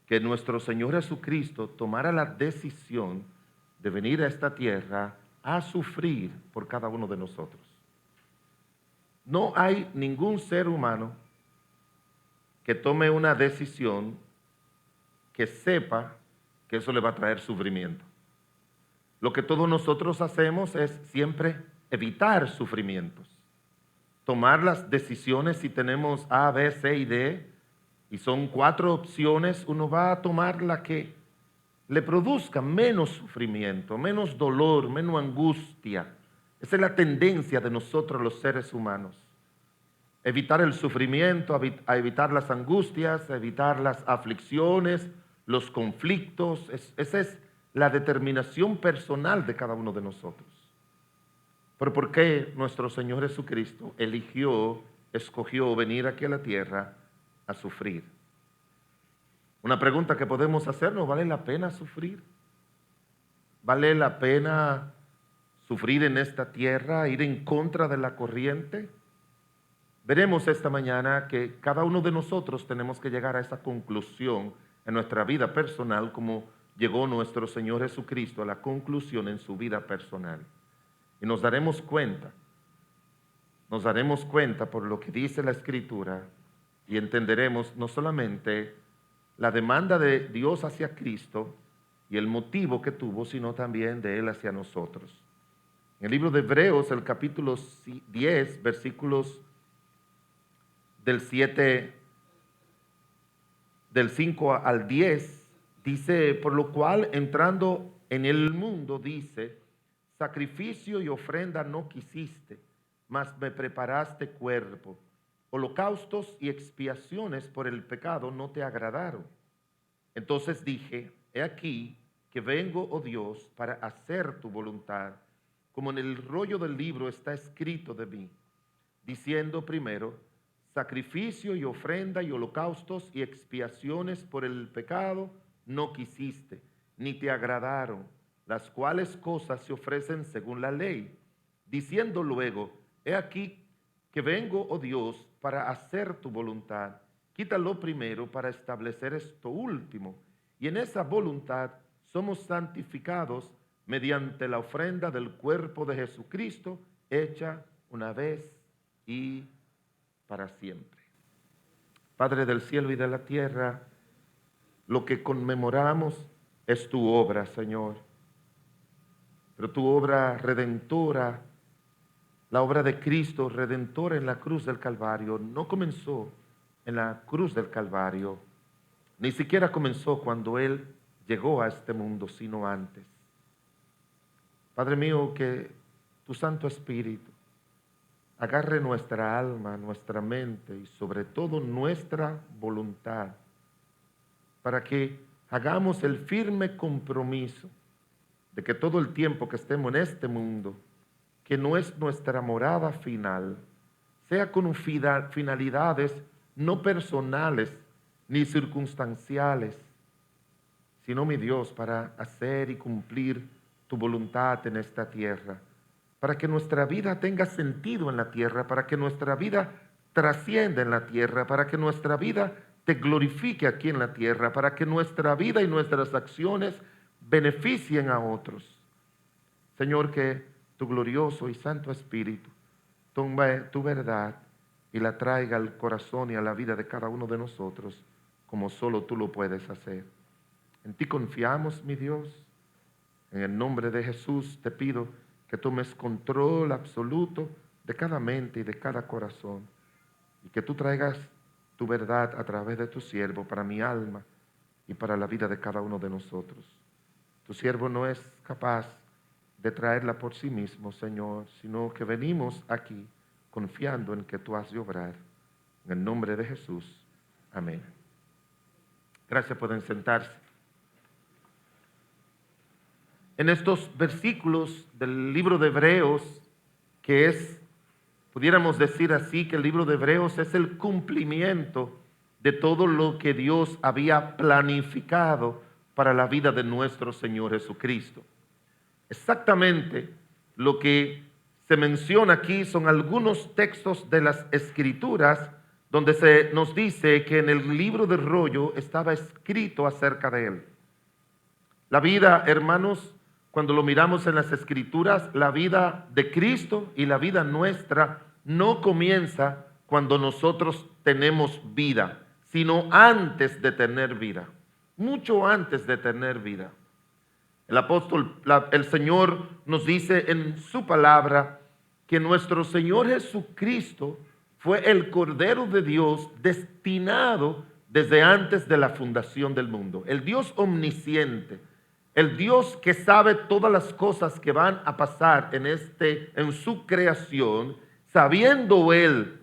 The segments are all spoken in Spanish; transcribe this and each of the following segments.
que nuestro Señor Jesucristo tomara la decisión de venir a esta tierra a sufrir por cada uno de nosotros. No hay ningún ser humano que tome una decisión que sepa que eso le va a traer sufrimiento. Lo que todos nosotros hacemos es siempre evitar sufrimientos. Tomar las decisiones, si tenemos A, B, C y D, y son 4 opciones, uno va a tomar la que le produzca menos sufrimiento, menos dolor, menos angustia. Esa es la tendencia de nosotros los seres humanos. Evitar el sufrimiento, a evitar las angustias, a evitar las aflicciones, los conflictos. Esa es la determinación personal de cada uno de nosotros. Pero ¿por qué nuestro Señor Jesucristo escogió venir aquí a la tierra a sufrir? Una pregunta que podemos hacernos: ¿vale la pena sufrir? ¿Vale la pena sufrir en esta tierra, ir en contra de la corriente? Veremos esta mañana que cada uno de nosotros tenemos que llegar a esa conclusión en nuestra vida personal, como llegó nuestro Señor Jesucristo a la conclusión en su vida personal. Y nos daremos cuenta por lo que dice la Escritura, y entenderemos no solamente la demanda de Dios hacia Cristo y el motivo que tuvo, sino también de Él hacia nosotros. En el libro de Hebreos, el capítulo 10, versículos del 5 al 10, dice: por lo cual, entrando en el mundo, dice, sacrificio y ofrenda no quisiste, mas me preparaste cuerpo. Holocaustos y expiaciones por el pecado no te agradaron. Entonces dije: he aquí que vengo, oh Dios, para hacer tu voluntad, como en el rollo del libro está escrito de mí, diciendo primero: sacrificio y ofrenda y holocaustos y expiaciones por el pecado no quisiste, ni te agradaron, las cuales cosas se ofrecen según la ley. Diciendo luego: he aquí que vengo, oh Dios, para hacer tu voluntad. Quítalo primero para establecer esto último. Y en esa voluntad somos santificados mediante la ofrenda del cuerpo de Jesucristo, hecha una vez y para siempre. Padre del cielo y de la tierra, lo que conmemoramos es tu obra, Señor. Pero tu obra redentora, la obra de Cristo redentora en la cruz del Calvario, no comenzó en la cruz del Calvario, ni siquiera comenzó cuando Él llegó a este mundo, sino antes. Padre mío, que tu Santo Espíritu agarre nuestra alma, nuestra mente y sobre todo nuestra voluntad, para que hagamos el firme compromiso de que todo el tiempo que estemos en este mundo, que no es nuestra morada final, sea con finalidades no personales ni circunstanciales, sino, mi Dios, para hacer y cumplir tu voluntad en esta tierra, para que nuestra vida tenga sentido en la tierra, para que nuestra vida trascienda en la tierra, para que nuestra vida te glorifique aquí en la tierra, para que nuestra vida y nuestras acciones beneficien a otros. Señor, que tu glorioso y santo Espíritu tome tu verdad y la traiga al corazón y a la vida de cada uno de nosotros, como solo tú lo puedes hacer. En ti confiamos, mi Dios. En el nombre de Jesús te pido que tomes control absoluto de cada mente y de cada corazón, y que tú traigas tu verdad a través de tu siervo para mi alma y para la vida de cada uno de nosotros. Tu siervo no es capaz de traerla por sí mismo, Señor, sino que venimos aquí confiando en que tú has de obrar. En el nombre de Jesús. Amén. Gracias, pueden sentarse. En estos versículos del libro de Hebreos, que es, pudiéramos decir así, que el libro de Hebreos es el cumplimiento de todo lo que Dios había planificado para la vida de nuestro Señor Jesucristo. Exactamente lo que se menciona aquí son algunos textos de las Escrituras donde se nos dice que en el libro del rollo estaba escrito acerca de él. La vida, hermanos, cuando lo miramos en las Escrituras, la vida de Cristo y la vida nuestra no comienza cuando nosotros tenemos vida, sino antes de tener vida, mucho antes de tener vida. El Señor nos dice en su palabra que nuestro Señor Jesucristo fue el Cordero de Dios destinado desde antes de la fundación del mundo. El Dios omnisciente, el Dios que sabe todas las cosas que van a pasar en su creación, sabiendo Él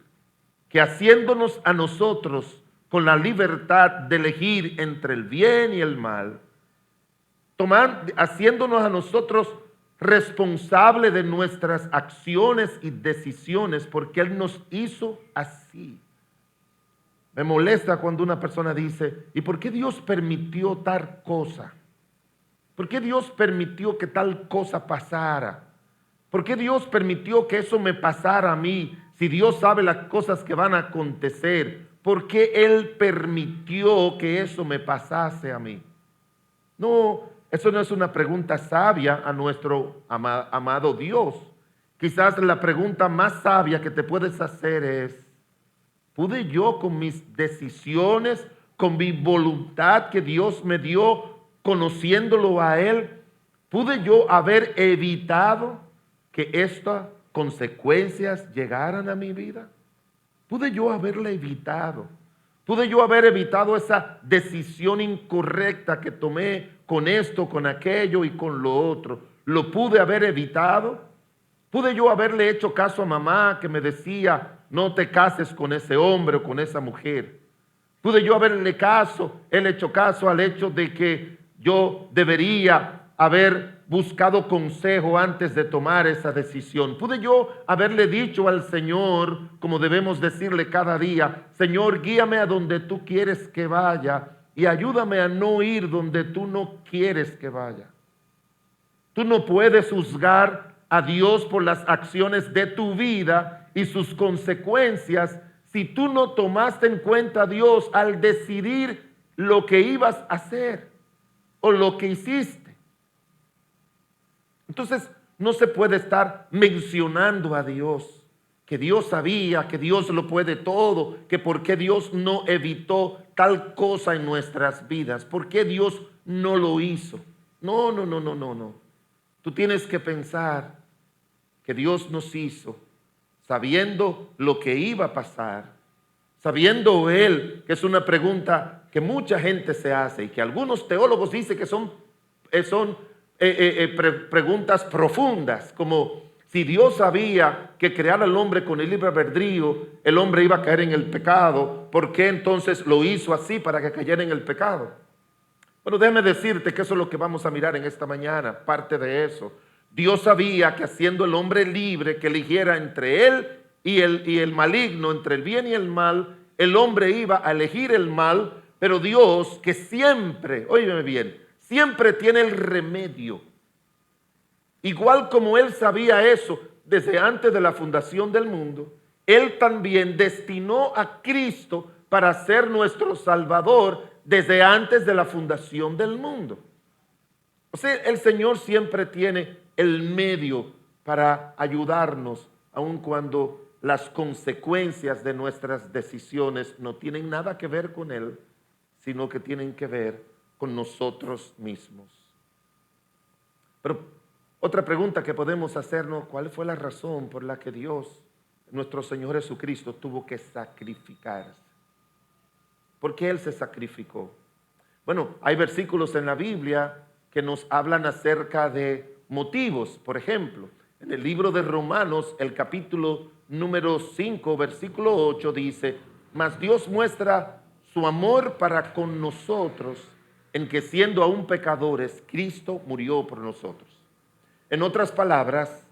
que haciéndonos a nosotros con la libertad de elegir entre el bien y el mal, haciéndonos a nosotros responsable de nuestras acciones y decisiones, porque Él nos hizo así. Me molesta cuando una persona dice, ¿y por qué Dios permitió tal cosa? ¿Por qué Dios permitió que tal cosa pasara? ¿Por qué Dios permitió que eso me pasara a mí? Si Dios sabe las cosas que van a acontecer, ¿por qué Él permitió que eso me pasase a mí? No, eso no es una pregunta sabia a nuestro amado Dios. Quizás la pregunta más sabia que te puedes hacer es, ¿pude yo con mis decisiones, con mi voluntad que Dios me dio, conociéndolo a Él, pude yo haber evitado que estas consecuencias llegaran a mi vida? ¿Pude yo haberla evitado? ¿Pude yo haber evitado esa decisión incorrecta que tomé con esto, con aquello y con lo otro? ¿Lo pude haber evitado? ¿Pude yo haberle hecho caso a mamá que me decía, no te cases con ese hombre o con esa mujer? ¿Pude yo haberle hecho caso al hecho de que yo debería haber buscado consejo antes de tomar esa decisión? ¿Pude yo haberle dicho al Señor, como debemos decirle cada día, Señor, guíame a donde tú quieres que vaya y ayúdame a no ir donde tú no quieres que vaya? Tú no puedes juzgar a Dios por las acciones de tu vida y sus consecuencias si tú no tomaste en cuenta a Dios al decidir lo que ibas a hacer o lo que hiciste. Entonces no se puede estar mencionando a Dios, que Dios sabía, que Dios lo puede todo, que por qué Dios no evitó tal cosa en nuestras vidas, por qué Dios no lo hizo. No. Tú tienes que pensar que Dios nos hizo sabiendo lo que iba a pasar, sabiendo Él, que es una pregunta que mucha gente se hace y que algunos teólogos dicen que son preguntas profundas, como si Dios sabía que crear al hombre con el libre albedrío, el hombre iba a caer en el pecado, ¿por qué entonces lo hizo así para que cayera en el pecado? Bueno, déjame decirte que eso es lo que vamos a mirar en esta mañana, parte de eso. Dios sabía que haciendo el hombre libre, que eligiera entre él y el maligno, entre el bien y el mal, el hombre iba a elegir el mal, pero Dios, que siempre, óyeme bien, siempre tiene el remedio. Igual como Él sabía eso desde antes de la fundación del mundo, Él también destinó a Cristo para ser nuestro Salvador desde antes de la fundación del mundo. O sea, el Señor siempre tiene el medio para ayudarnos, aun cuando las consecuencias de nuestras decisiones no tienen nada que ver con Él, sino que tienen que ver con nosotros mismos. Pero otra pregunta que podemos hacernos, ¿cuál fue la razón por la que Dios, nuestro Señor Jesucristo, tuvo que sacrificarse? ¿Por qué Él se sacrificó? Bueno, hay versículos en la Biblia que nos hablan acerca de motivos. Por ejemplo, en el libro de Romanos, el capítulo número 5, versículo 8 dice, mas Dios muestra su amor para con nosotros en que siendo aún pecadores, Cristo murió por nosotros. En otras palabras,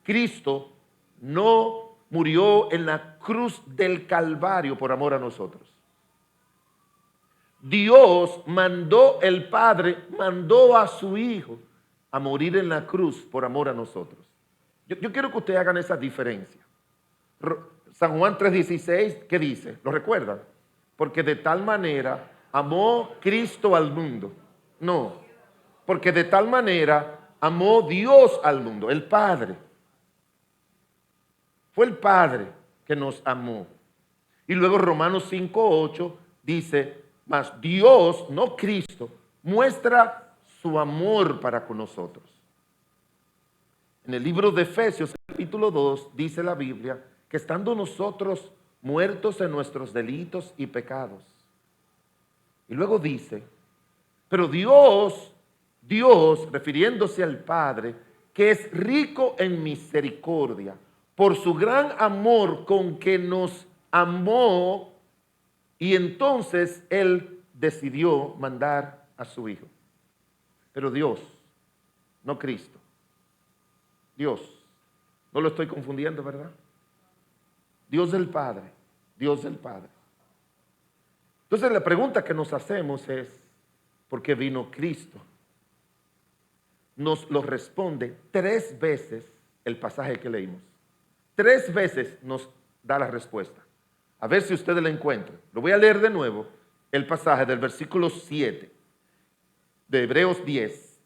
Cristo no murió en la cruz del Calvario por amor a nosotros. Dios mandó, el Padre mandó a su Hijo a morir en la cruz por amor a nosotros. Yo quiero que ustedes hagan esa diferencia. San Juan 3:16, ¿qué dice? ¿Lo recuerdan? Porque de tal manera amó Cristo al mundo. No, porque de tal manera amó Dios al mundo, el Padre. Fue el Padre que nos amó. Y luego Romanos 5:8 dice, mas Dios, no Cristo, muestra su amor para con nosotros. En el libro de Efesios, capítulo 2, dice la Biblia que estando nosotros muertos en nuestros delitos y pecados. Y luego dice, pero Dios, refiriéndose al Padre, que es rico en misericordia, por su gran amor con que nos amó, y entonces Él decidió mandar a su Hijo. Pero Dios, no Cristo. Dios. No lo estoy confundiendo, ¿verdad? Dios del Padre. Dios del Padre. Entonces la pregunta que nos hacemos es, ¿por qué vino Cristo? Nos lo responde 3 veces el pasaje que leímos. 3 veces nos da la respuesta. A ver si ustedes la encuentran. Lo voy a leer de nuevo, el pasaje del versículo 7 de Hebreos 10.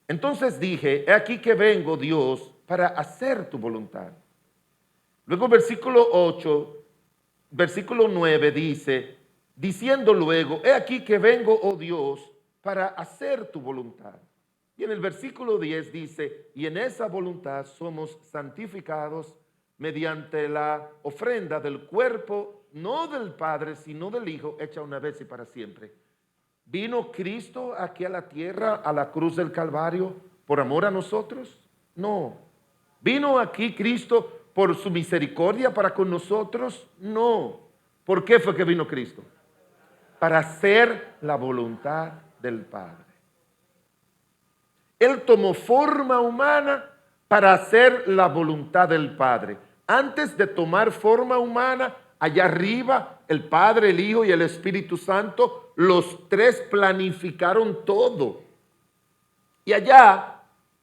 Entonces dije, he aquí que vengo, Dios, para hacer tu voluntad. Luego versículo 8, versículo 9 dice, diciendo luego, he aquí que vengo, oh Dios, para hacer tu voluntad. Y en el versículo 10 dice, y en esa voluntad somos santificados mediante la ofrenda del cuerpo, no del Padre, sino del Hijo, hecha una vez y para siempre. ¿Vino Cristo aquí a la tierra, a la cruz del Calvario, por amor a nosotros? No. ¿Vino aquí Cristo por su misericordia para con nosotros? No. ¿Por qué fue que vino Cristo? Para hacer la voluntad del Padre. Él tomó forma humana para hacer la voluntad del Padre. Antes de tomar forma humana, allá arriba, el Padre, el Hijo y el Espíritu Santo, los 3 planificaron todo. Y allá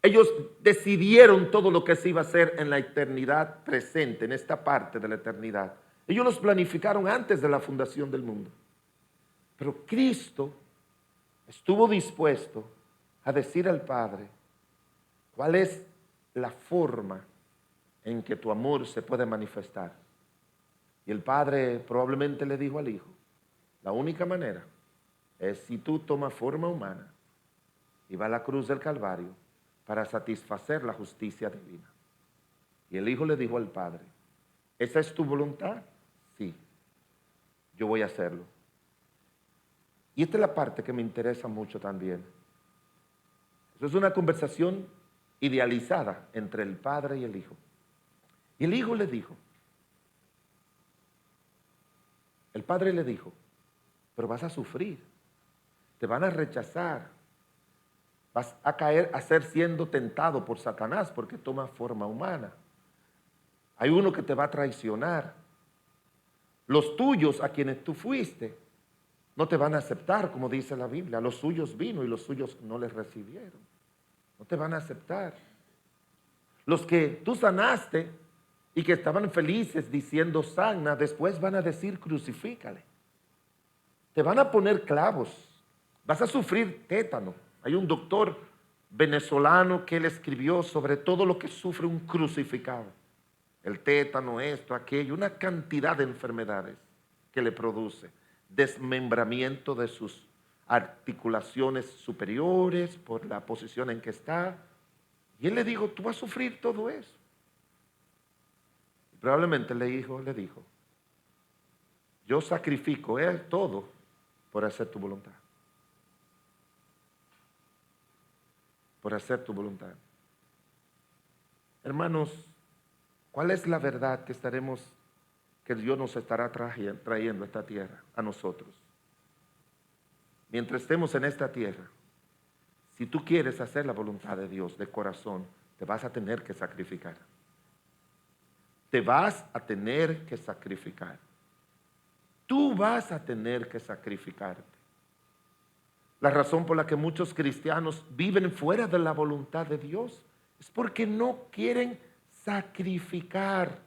ellos decidieron todo lo que se iba a hacer en la eternidad presente, en esta parte de la eternidad. Ellos los planificaron antes de la fundación del mundo. Pero Cristo estuvo dispuesto a decir al Padre, ¿cuál es la forma en que tu amor se puede manifestar? Y el Padre probablemente le dijo al Hijo, la única manera es si tú tomas forma humana y vas a la cruz del Calvario para satisfacer la justicia divina. Y el Hijo le dijo al Padre, ¿esa es tu voluntad? Sí, yo voy a hacerlo. Y esta es la parte que me interesa mucho también. Eso es una conversación idealizada entre el Padre y el Hijo. Y el Hijo le dijo, el Padre le dijo, pero vas a sufrir, te van a rechazar, vas a caer a ser siendo tentado por Satanás porque toma forma humana. Hay uno que te va a traicionar. Los tuyos a quienes tú fuiste no te van a aceptar, como dice la Biblia. Los suyos vino y los suyos no les recibieron. No te van a aceptar. Los que tú sanaste y que estaban felices diciendo sana, después van a decir crucifícale. Te van a poner clavos. Vas a sufrir tétano. Hay un doctor venezolano que él escribió sobre todo lo que sufre un crucificado. El tétano, esto, aquello, una cantidad de enfermedades que le produce. Desmembramiento de sus articulaciones superiores por la posición en que está. Y él le dijo, tú vas a sufrir todo eso. Y probablemente le dijo, yo sacrifico todo por hacer tu voluntad. Por hacer tu voluntad. Hermanos, ¿cuál es la verdad que Dios nos estará trayendo a esta tierra, a nosotros? Mientras estemos en esta tierra, si tú quieres hacer la voluntad de Dios de corazón, te vas a tener que sacrificar. Te vas a tener que sacrificar. Tú vas a tener que sacrificarte. La razón por la que muchos cristianos viven fuera de la voluntad de Dios es porque no quieren sacrificar.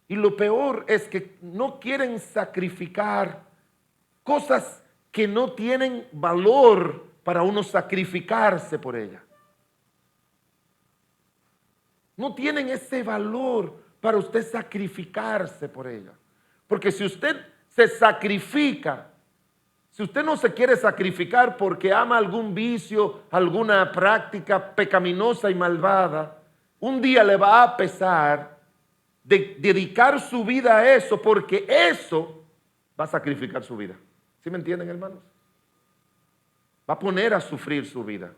Y lo peor es que no quieren sacrificar cosas que no tienen valor para uno sacrificarse por ellas. No tienen ese valor para usted sacrificarse por ella. Porque si usted se sacrifica, si usted no se quiere sacrificar porque ama algún vicio, alguna práctica pecaminosa y malvada, un día le va a pesar de dedicar su vida a eso, porque eso va a sacrificar su vida. ¿Sí me entienden, hermanos? Va a poner a sufrir su vida.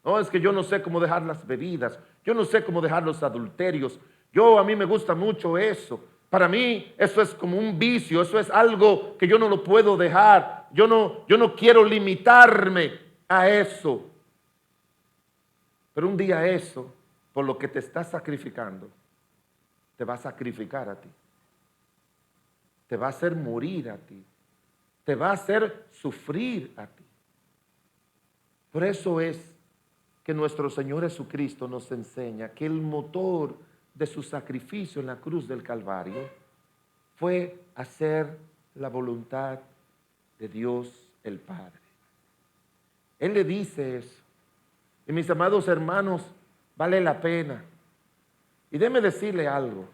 No, es que yo no sé cómo dejar las bebidas, yo no sé cómo dejar los adulterios. A mí me gusta mucho eso. Para mí eso es como un vicio, eso es algo que yo no lo puedo dejar. Yo no quiero limitarme a eso. Pero un día eso, por lo que te estás sacrificando, te va a sacrificar a ti. Te va a hacer morir a ti. Te va a hacer sufrir a ti. Por eso es que nuestro Señor Jesucristo nos enseña que el motor de su sacrificio en la cruz del Calvario fue hacer la voluntad de Dios el Padre. Él le dice eso. Y mis amados hermanos, vale la pena. Y déjeme decirle algo.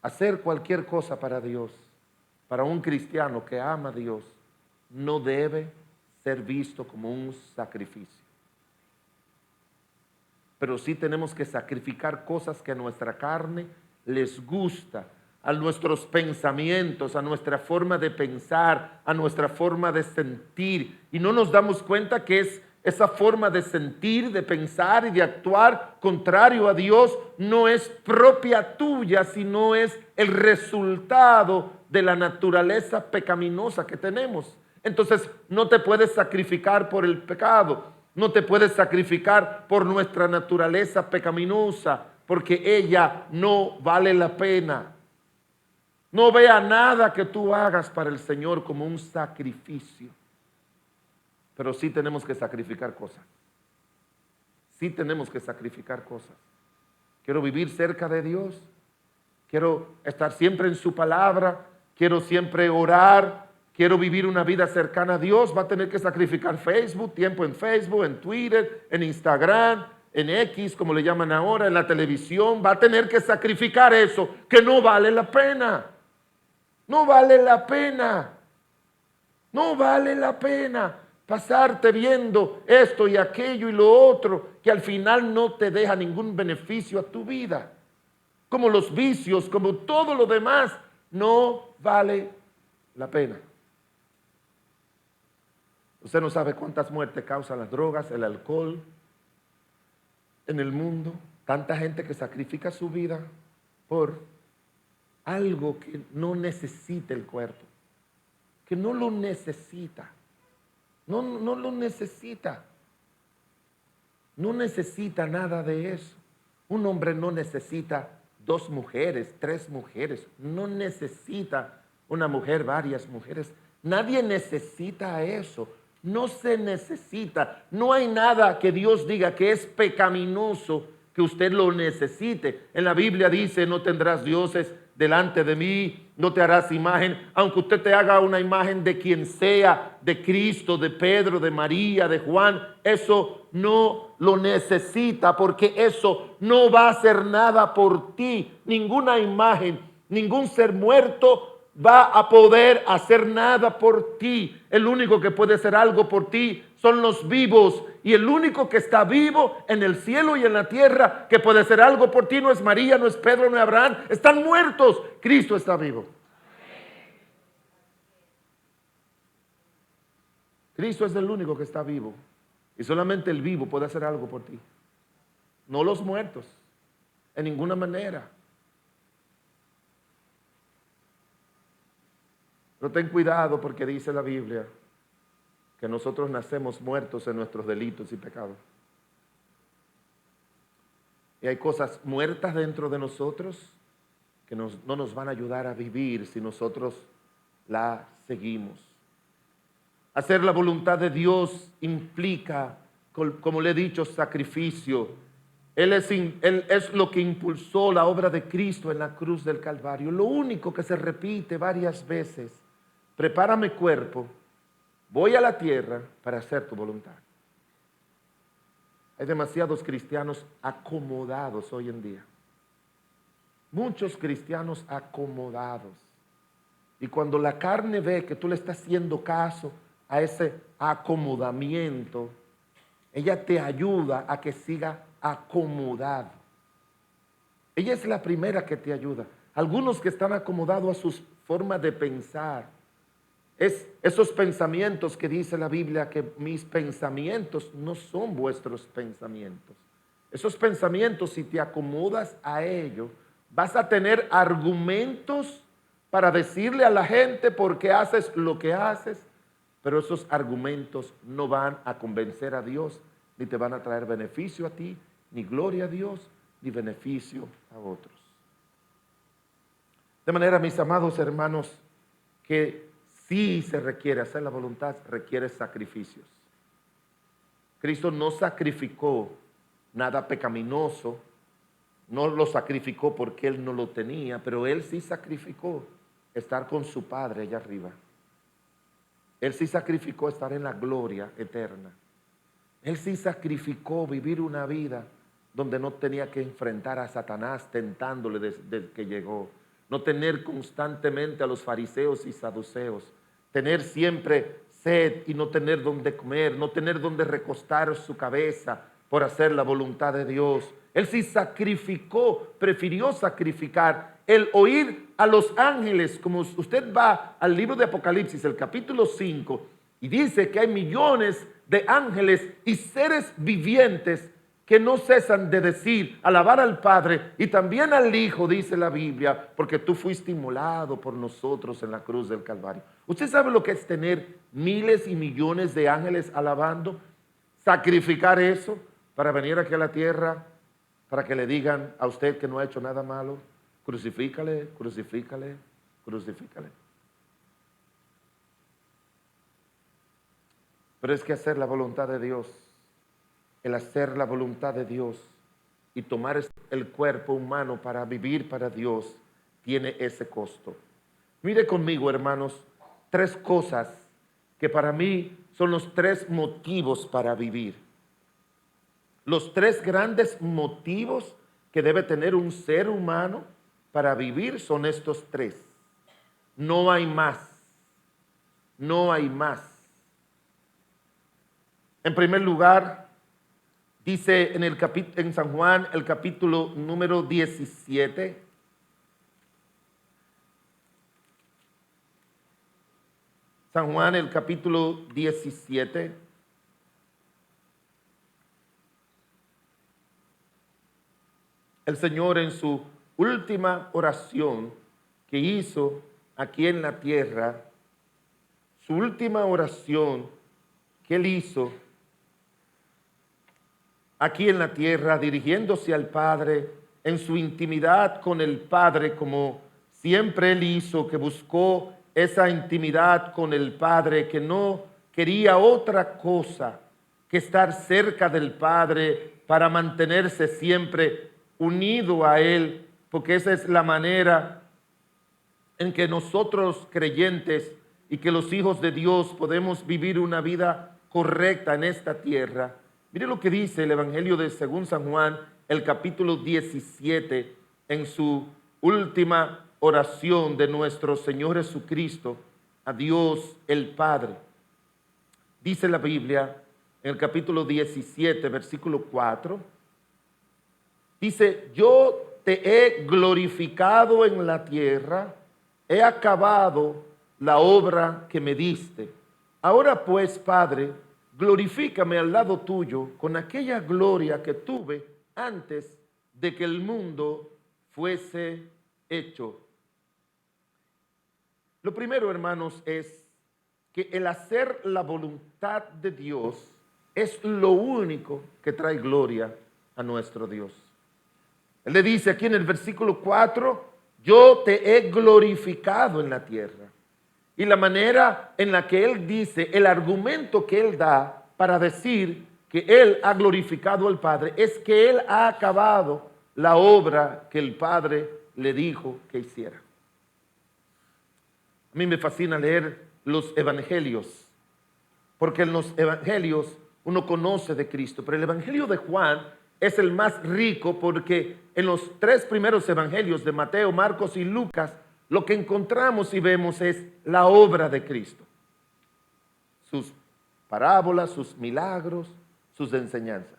Hacer cualquier cosa para Dios, para un cristiano que ama a Dios, no debe ser visto como un sacrificio. Pero sí tenemos que sacrificar cosas que a nuestra carne les gusta, a nuestros pensamientos, a nuestra forma de pensar, a nuestra forma de sentir. Y no nos damos cuenta que es esa forma de sentir, de pensar y de actuar contrario a Dios no es propia tuya, sino es el resultado de la naturaleza pecaminosa que tenemos. Entonces no te puedes sacrificar por el pecado, no te puedes sacrificar por nuestra naturaleza pecaminosa, porque ella no vale la pena. No vea nada que tú hagas para el Señor como un sacrificio. Pero sí tenemos que sacrificar cosas. Sí tenemos que sacrificar cosas. Quiero vivir cerca de Dios. Quiero estar siempre en su palabra. Quiero siempre orar. Quiero vivir una vida cercana a Dios. Va a tener que sacrificar Facebook, tiempo en Facebook, en Twitter, en Instagram, en X, como le llaman ahora, en la televisión. Va a tener que sacrificar eso, que no vale la pena. No vale la pena. No vale la pena pasarte viendo esto y aquello y lo otro, que al final no te deja ningún beneficio a tu vida. Como los vicios, como todo lo demás, no vale la pena. Usted no sabe cuántas muertes causan las drogas, el alcohol en el mundo. Tanta gente que sacrifica su vida por algo que no necesita el cuerpo, que no lo necesita. No lo necesita. No necesita nada de eso. Un hombre no necesita 2 mujeres, 3 mujeres. No necesita una mujer, varias mujeres. Nadie necesita eso. No se necesita. No hay nada que Dios diga que es pecaminoso que usted lo necesite. En la Biblia dice: no tendrás dioses delante de mí, no te harás imagen, aunque usted te haga una imagen de quien sea, de Cristo, de Pedro, de María, de Juan, eso no lo necesita, porque eso no va a hacer nada por ti. Ninguna imagen, ningún ser muerto va a poder hacer nada por ti. El único que puede hacer algo por ti son los vivos, y el único que está vivo en el cielo y en la tierra que puede hacer algo por ti no es María, no es Pedro, no es Abraham. Están muertos. Cristo está vivo. Cristo es el único que está vivo, y solamente el vivo puede hacer algo por ti, no los muertos, en ninguna manera. Pero ten cuidado, porque dice la Biblia que nosotros nacemos muertos en nuestros delitos y pecados. Y hay cosas muertas dentro de nosotros que no nos van a ayudar a vivir si nosotros la seguimos. Hacer la voluntad de Dios implica, como le he dicho, sacrificio. Él es lo que impulsó la obra de Cristo en la cruz del Calvario. Lo único que se repite varias veces: prepárame cuerpo, voy a la tierra para hacer tu voluntad. Hay demasiados cristianos acomodados hoy en día. Muchos cristianos acomodados. Y cuando la carne ve que tú le estás haciendo caso a ese acomodamiento, ella te ayuda a que siga acomodado. Ella es la primera que te ayuda. Algunos que están acomodados a sus formas de pensar, esos pensamientos que dice la Biblia, que mis pensamientos no son vuestros pensamientos. Esos pensamientos, si te acomodas a ellos, vas a tener argumentos para decirle a la gente por qué haces lo que haces, pero esos argumentos no van a convencer a Dios, ni te van a traer beneficio a ti, ni gloria a Dios, ni beneficio a otros. De manera, mis amados hermanos, que sí se requiere hacer la voluntad, requiere sacrificios. Cristo no sacrificó nada pecaminoso, no lo sacrificó porque Él no lo tenía, pero Él sí sacrificó estar con su Padre allá arriba. Él sí sacrificó estar en la gloria eterna. Él sí sacrificó vivir una vida donde no tenía que enfrentar a Satanás tentándole desde que llegó. No tener constantemente a los fariseos y saduceos. Tener siempre sed y no tener donde comer. No tener donde recostar su cabeza por hacer la voluntad de Dios. Él sí sacrificó, prefirió sacrificar el oír a los ángeles. Como usted va al libro de Apocalipsis, el capítulo 5, y dice que hay millones de ángeles y seres vivientes que no cesan de decir, alabar al Padre y también al Hijo, dice la Biblia, porque tú fuiste inmolado por nosotros en la cruz del Calvario. ¿Usted sabe lo que es tener miles y millones de ángeles alabando? Sacrificar eso para venir aquí a la tierra, para que le digan a usted que no ha hecho nada malo. Crucifícale, crucifícale, crucifícale. Pero es que hacer la voluntad de Dios, el hacer la voluntad de Dios y tomar el cuerpo humano para vivir para Dios, tiene ese costo. Mire conmigo, hermanos, 3 cosas que para mí son los 3 motivos para vivir. Los 3 grandes motivos que debe tener un ser humano para vivir son estos 3. No hay más. No hay más. En primer lugar, dice en San Juan, el capítulo número 17. San Juan, el capítulo 17. El Señor, en su última oración que hizo aquí en la tierra, su última oración que Él hizo aquí en la tierra, dirigiéndose al Padre, en su intimidad con el Padre, como siempre Él hizo, que buscó esa intimidad con el Padre, que no quería otra cosa que estar cerca del Padre para mantenerse siempre unido a Él, porque esa es la manera en que nosotros creyentes y que los hijos de Dios podemos vivir una vida correcta en esta tierra. Mire lo que dice el Evangelio de según San Juan, el capítulo 17, en su última oración de nuestro Señor Jesucristo a Dios el Padre. Dice la Biblia en el capítulo 17, versículo 4, dice: yo te he glorificado en la tierra, he acabado la obra que me diste. Ahora pues, Padre, glorifícame al lado tuyo con aquella gloria que tuve antes de que el mundo fuese hecho. Lo primero, hermanos, es que el hacer la voluntad de Dios es lo único que trae gloria a nuestro Dios. Él le dice aquí en el versículo 4, yo te he glorificado en la tierra. Y la manera en la que Él dice, el argumento que Él da para decir que Él ha glorificado al Padre es que Él ha acabado la obra que el Padre le dijo que hiciera. A mí me fascina leer los evangelios, porque en los evangelios uno conoce de Cristo, pero el evangelio de Juan es el más rico porque en los tres primeros evangelios de Mateo, Marcos y Lucas, lo que encontramos y vemos es la obra de Cristo. Sus parábolas, sus milagros, sus enseñanzas.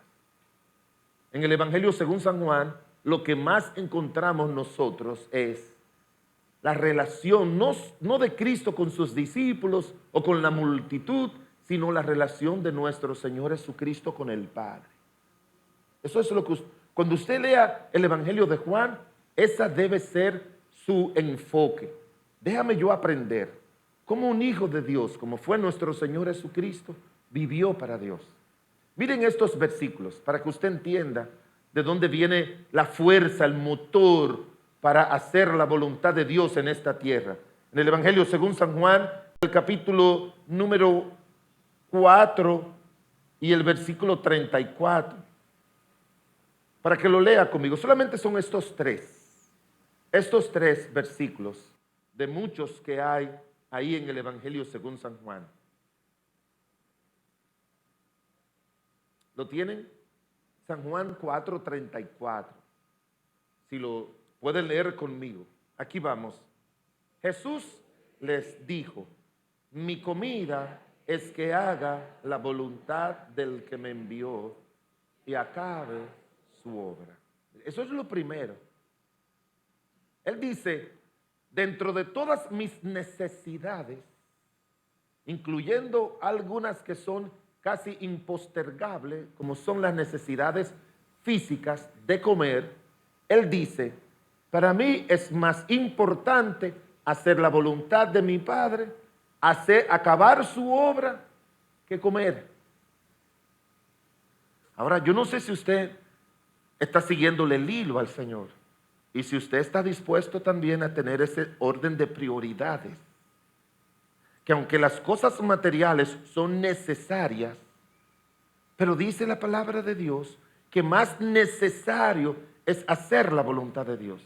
En el evangelio según San Juan, lo que más encontramos nosotros es la relación, no de Cristo con sus discípulos o con la multitud, sino la relación de nuestro Señor Jesucristo con el Padre. Eso es lo que cuando usted lea el Evangelio de Juan, esa debe ser su enfoque. Déjame yo aprender cómo un hijo de Dios, como fue nuestro Señor Jesucristo, vivió para Dios. Miren estos versículos para que usted entienda de dónde viene la fuerza, el motor para hacer la voluntad de Dios en esta tierra. En el Evangelio según San Juan, el capítulo número 4 y el versículo 34. Para que lo lea conmigo. Solamente son estos tres versículos de muchos que hay ahí en el Evangelio según San Juan. ¿Lo tienen? San Juan 4:34. Si lo pueden leer conmigo. Aquí vamos. Jesús les dijo: mi comida es que haga la voluntad del que me envió y acabe su obra. Eso es lo primero. Él dice: dentro de todas mis necesidades, incluyendo algunas que son casi impostergables, como son las necesidades físicas de comer, Él dice: para mí es más importante hacer la voluntad de mi Padre, acabar su obra, que comer. Ahora, yo no sé si usted está siguiéndole el hilo al Señor y si usted está dispuesto también a tener ese orden de prioridades, que aunque las cosas materiales son necesarias, pero dice la palabra de Dios que más necesario es hacer la voluntad de Dios.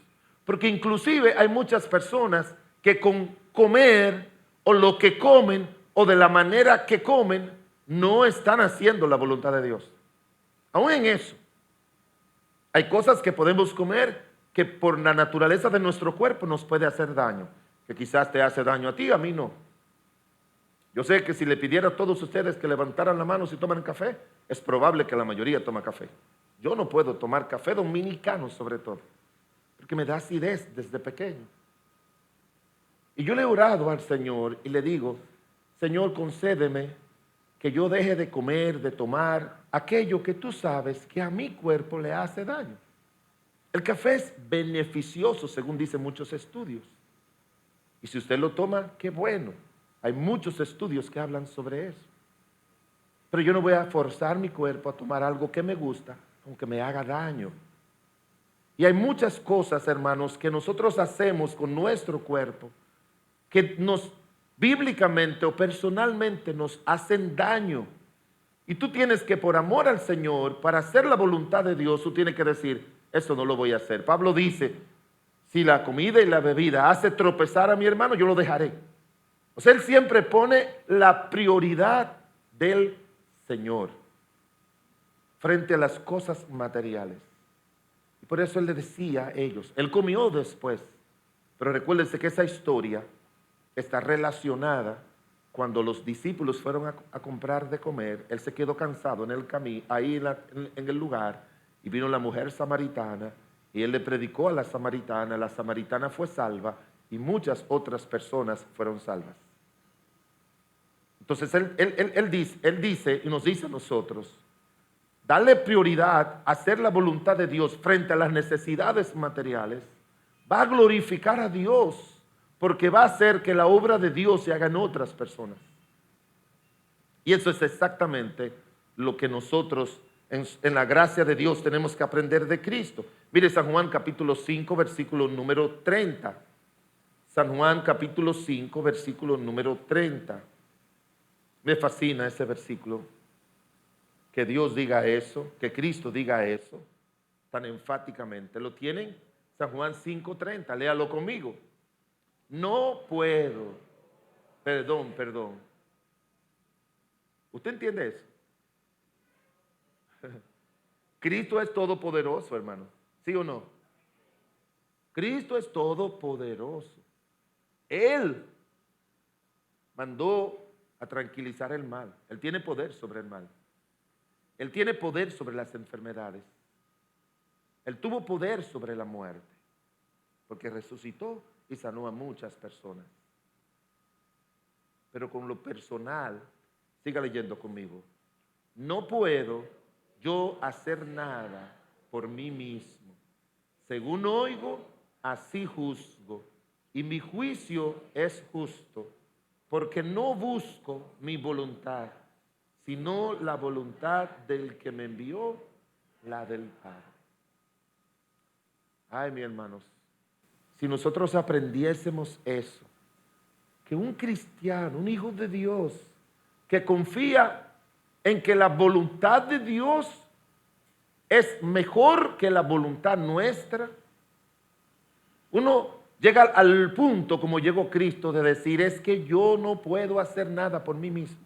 Porque inclusive hay muchas personas que con comer o lo que comen o de la manera que comen no están haciendo la voluntad de Dios. Aún en eso, hay cosas que podemos comer que por la naturaleza de nuestro cuerpo nos puede hacer daño. Que quizás te hace daño a ti, a mí no. Yo sé que si le pidiera a todos ustedes que levantaran la mano si toman café, es probable que la mayoría toma café. Yo no puedo tomar café dominicano sobre todo, porque me da acidez desde pequeño. Y yo le he orado al Señor y le digo: Señor, concédeme que yo deje de comer, de tomar aquello que tú sabes que a mi cuerpo le hace daño. El café es beneficioso, según dicen muchos estudios. Y si usted lo toma, qué bueno. Hay muchos estudios que hablan sobre eso. Pero yo no voy a forzar mi cuerpo a tomar algo que me gusta, aunque me haga daño. Y hay muchas cosas, hermanos, que nosotros hacemos con nuestro cuerpo que bíblicamente o personalmente nos hacen daño. Y tú tienes que, por amor al Señor, para hacer la voluntad de Dios, tú tienes que decir: eso no lo voy a hacer. Pablo dice: si la comida y la bebida hace tropezar a mi hermano, yo lo dejaré. O sea, él siempre pone la prioridad del Señor frente a las cosas materiales. Y por eso él le decía a ellos, él comió después, pero recuérdense que esa historia está relacionada cuando los discípulos fueron a comprar de comer. Él se quedó cansado en el camino, ahí en el lugar, y vino la mujer samaritana y él le predicó a la samaritana fue salva y muchas otras personas fueron salvas. Entonces él dice y nos dice a nosotros: darle prioridad a hacer la voluntad de Dios frente a las necesidades materiales va a glorificar a Dios, porque va a hacer que la obra de Dios se haga en otras personas. Y eso es exactamente lo que nosotros en la gracia de Dios tenemos que aprender de Cristo. Mire San Juan capítulo 5 versículo número 30. San Juan capítulo 5 versículo número 30. Me fascina ese versículo. que Dios diga eso, que Cristo diga eso tan enfáticamente? ¿Lo tienen? San Juan 5:30, léalo conmigo. No puedo, perdón. ¿Usted entiende eso? Cristo es todopoderoso, hermano. ¿Sí o no? Cristo es todopoderoso. Él mandó a tranquilizar el mal. Él tiene poder sobre el mal. Él tiene poder sobre las enfermedades. Él tuvo poder sobre la muerte, porque resucitó y sanó a muchas personas. Pero con lo personal, siga leyendo conmigo. No puedo yo hacer nada por mí mismo. Según oigo, así juzgo. Y mi juicio es justo, porque no busco mi voluntad, sino la voluntad del que me envió, la del Padre. Ay, mis hermanos, si nosotros aprendiésemos eso, que un cristiano, un hijo de Dios, que confía en que la voluntad de Dios es mejor que la voluntad nuestra, uno llega al punto, como llegó Cristo, de decir, es que yo no puedo hacer nada por mí mismo.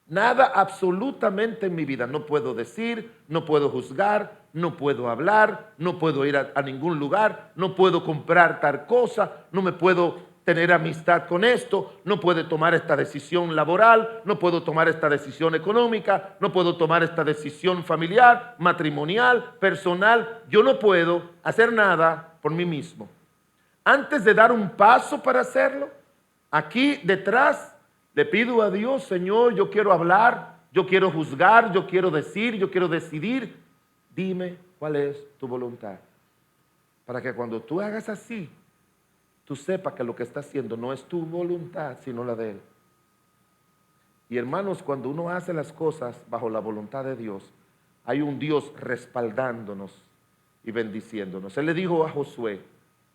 Nada absolutamente en mi vida. No puedo decir, no puedo juzgar, no puedo hablar, no puedo ir a ningún lugar, no puedo comprar tal cosa, no me puedo tener amistad con esto, no puedo tomar esta decisión laboral, no puedo tomar esta decisión económica, no puedo tomar esta decisión familiar, matrimonial, personal. Yo no puedo hacer nada por mí mismo. Antes de dar un paso para hacerlo, aquí detrás le pido a Dios, Señor, yo quiero hablar, yo quiero juzgar, yo quiero decir, yo quiero decidir. Dime cuál es tu voluntad. Para que cuando tú hagas así, tú sepas que lo que estás haciendo no es tu voluntad, sino la de Él. Y hermanos, cuando uno hace las cosas bajo la voluntad de Dios, hay un Dios respaldándonos y bendiciéndonos. Él le dijo a Josué,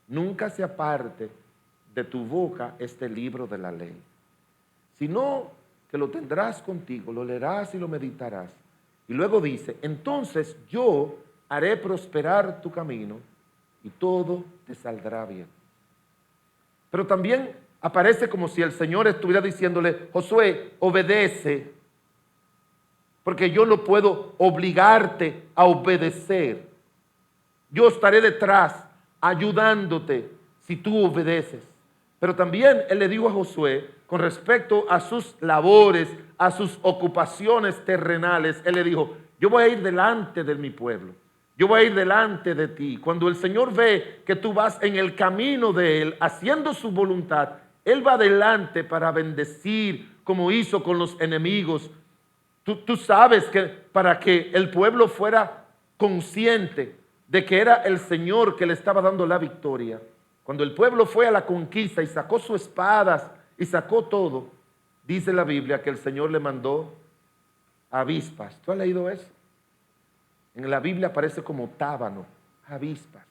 nunca se aparte de tu boca este libro de la ley, sino que lo tendrás contigo, lo leerás y lo meditarás. Y luego dice, entonces yo haré prosperar tu camino y todo te saldrá bien. Pero también aparece como si el Señor estuviera diciéndole, Josué, obedece, porque yo no puedo obligarte a obedecer. Yo estaré detrás ayudándote si tú obedeces. Pero también Él le dijo a Josué, con respecto a sus labores, a sus ocupaciones terrenales, Él le dijo, yo voy a ir delante de mi pueblo. Yo voy a ir delante de ti. Cuando el Señor ve que tú vas en el camino de Él, haciendo su voluntad, Él va adelante para bendecir, como hizo con los enemigos. Tú sabes que para que el pueblo fuera consciente de que era el Señor que le estaba dando la victoria, cuando el pueblo fue a la conquista y sacó sus espadas y sacó todo, dice la Biblia que el Señor le mandó avispas. ¿Tú has leído eso? En la Biblia aparece como tábano, avispas.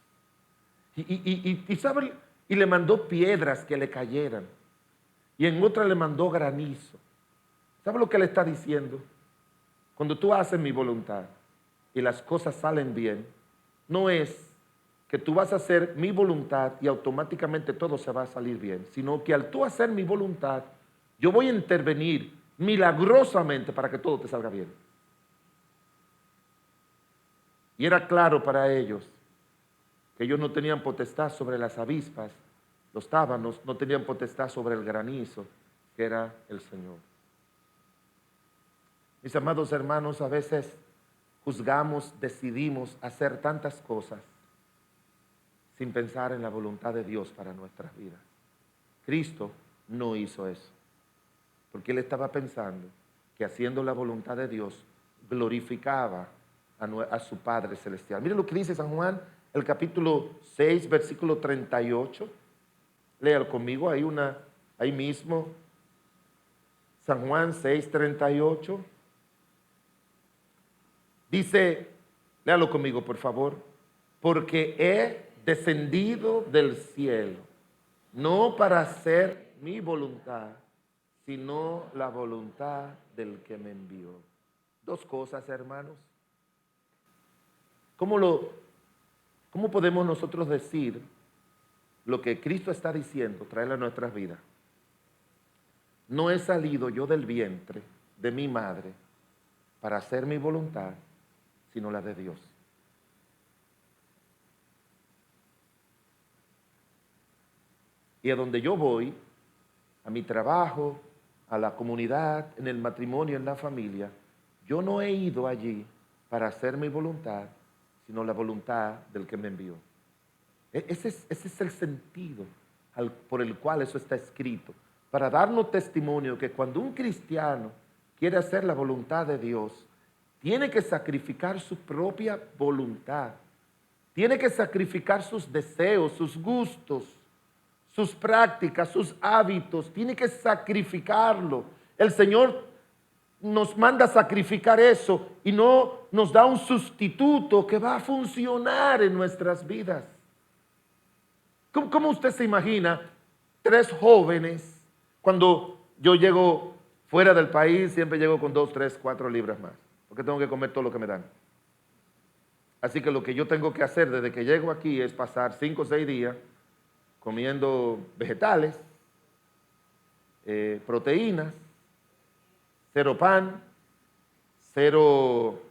Y le mandó piedras que le cayeran. Y en otra le mandó granizo. ¿Sabe lo que le está diciendo? Cuando tú haces mi voluntad y las cosas salen bien, no es que tú vas a hacer mi voluntad y automáticamente todo se va a salir bien, sino que al tú hacer mi voluntad, yo voy a intervenir milagrosamente para que todo te salga bien. Y era claro para ellos que ellos no tenían potestad sobre las avispas, los tábanos, no tenían potestad sobre el granizo, que era el Señor. Mis amados hermanos, a veces juzgamos, decidimos hacer tantas cosas sin pensar en la voluntad de Dios para nuestras vidas. Cristo no hizo eso, porque Él estaba pensando que haciendo la voluntad de Dios glorificaba a su Padre Celestial. Miren lo que dice San Juan, el capítulo 6, versículo 38. Léalo conmigo, ahí mismo. San Juan 6, 38. Dice, léalo conmigo, por favor. Porque he descendido del cielo, no para hacer mi voluntad, sino la voluntad del que me envió. Dos cosas, hermanos. ¿Cómo podemos nosotros decir lo que Cristo está diciendo, traerlo a nuestras vidas? No he salido yo del vientre de mi madre para hacer mi voluntad, sino la de Dios. Y a donde yo voy, a mi trabajo, a la comunidad, en el matrimonio, en la familia, yo no he ido allí para hacer mi voluntad, sino la voluntad del que me envió. Ese es el sentido por el cual eso está escrito, para darnos testimonio que cuando un cristiano quiere hacer la voluntad de Dios, tiene que sacrificar su propia voluntad, tiene que sacrificar sus deseos, sus gustos, sus prácticas, sus hábitos, tiene que sacrificarlo. El Señor nos manda a sacrificar eso y no nos da un sustituto que va a funcionar en nuestras vidas. ¿Cómo usted se imagina 3 jóvenes cuando yo llego fuera del país? Siempre llego con 2, 3, 4 libras más, porque tengo que comer todo lo que me dan. Así que lo que yo tengo que hacer desde que llego aquí es pasar 5 o 6 días comiendo vegetales, proteínas, 0 pan, 0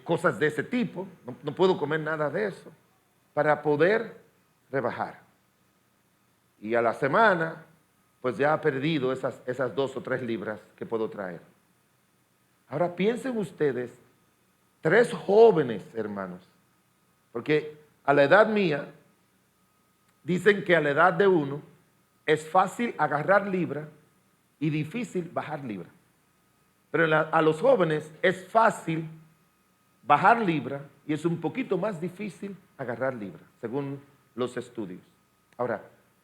cosas de ese tipo. No puedo comer nada de eso para poder rebajar. Y a la semana, pues ya he perdido esas 2 o 3 libras que puedo traer. Ahora piensen ustedes, 3 jóvenes, hermanos, porque a la edad mía, dicen que a la edad de uno es fácil agarrar libra y difícil bajar libra. Pero a los jóvenes es fácil bajar libra y es un poquito más difícil agarrar libra, según los estudios. Ahora,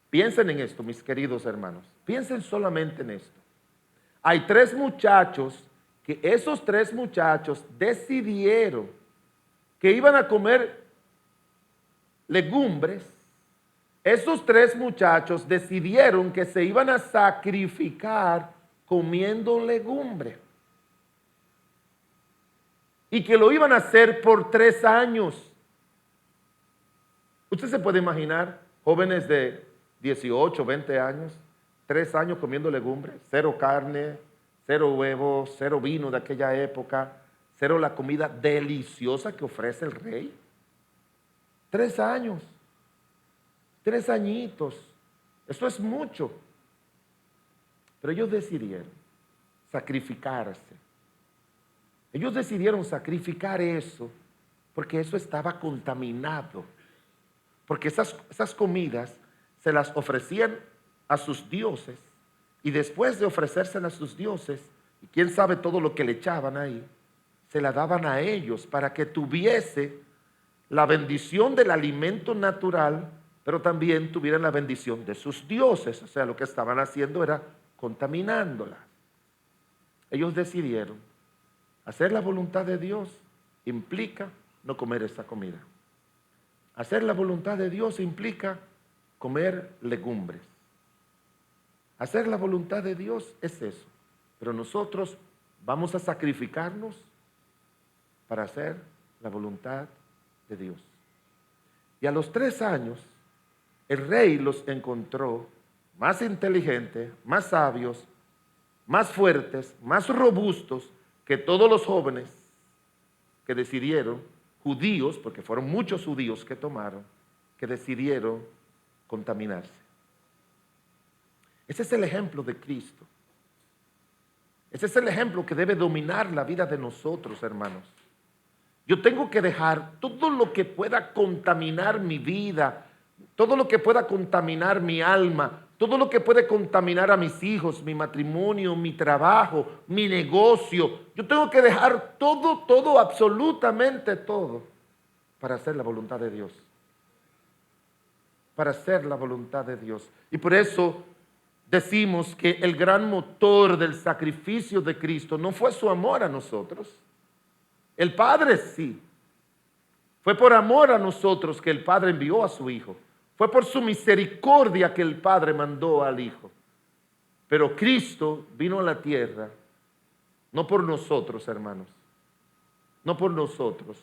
piensen en esto, mis queridos hermanos. Piensen solamente en esto. Hay 3 muchachos que esos 3 muchachos decidieron que iban a comer legumbres. Esos 3 muchachos decidieron que se iban a sacrificar comiendo legumbre. Y que lo iban a hacer por 3 años. Usted se puede imaginar jóvenes de 18, 20 años, 3 años comiendo legumbre, 0 carne, 0 huevos, 0 vino de aquella época, 0 la comida deliciosa que ofrece el rey. 3 años. 3 añitos, eso es mucho. Pero ellos decidieron sacrificarse. Ellos decidieron sacrificar eso porque eso estaba contaminado. Porque esas comidas se las ofrecían a sus dioses y después de ofrecérselas a sus dioses, y quién sabe todo lo que le echaban ahí, se la daban a ellos para que tuviese la bendición del alimento natural, pero también tuvieran la bendición de sus dioses. O sea, lo que estaban haciendo era contaminándolas. Ellos decidieron hacer la voluntad de Dios implica no comer esa comida. Hacer la voluntad de Dios implica comer legumbres. Hacer la voluntad de Dios es eso. Pero nosotros vamos a sacrificarnos para hacer la voluntad de Dios. Y a los 3 años, el rey los encontró más inteligentes, más sabios, más fuertes, más robustos que todos los jóvenes que decidieron, judíos, porque fueron muchos judíos que tomaron, que decidieron contaminarse. Ese es el ejemplo de Cristo. Ese es el ejemplo que debe dominar la vida de nosotros, hermanos. Yo tengo que dejar todo lo que pueda contaminar mi vida, todo lo que pueda contaminar mi alma, todo lo que puede contaminar a mis hijos, mi matrimonio, mi trabajo, mi negocio. Yo tengo que dejar todo, absolutamente todo, para hacer la voluntad de Dios. Para hacer la voluntad de Dios. Y por eso decimos que el gran motor del sacrificio de Cristo no fue su amor a nosotros. El Padre sí. Fue por amor a nosotros que el Padre envió a su Hijo. Fue por su misericordia que el Padre mandó al Hijo. Pero Cristo vino a la tierra No por nosotros, hermanos, no por nosotros,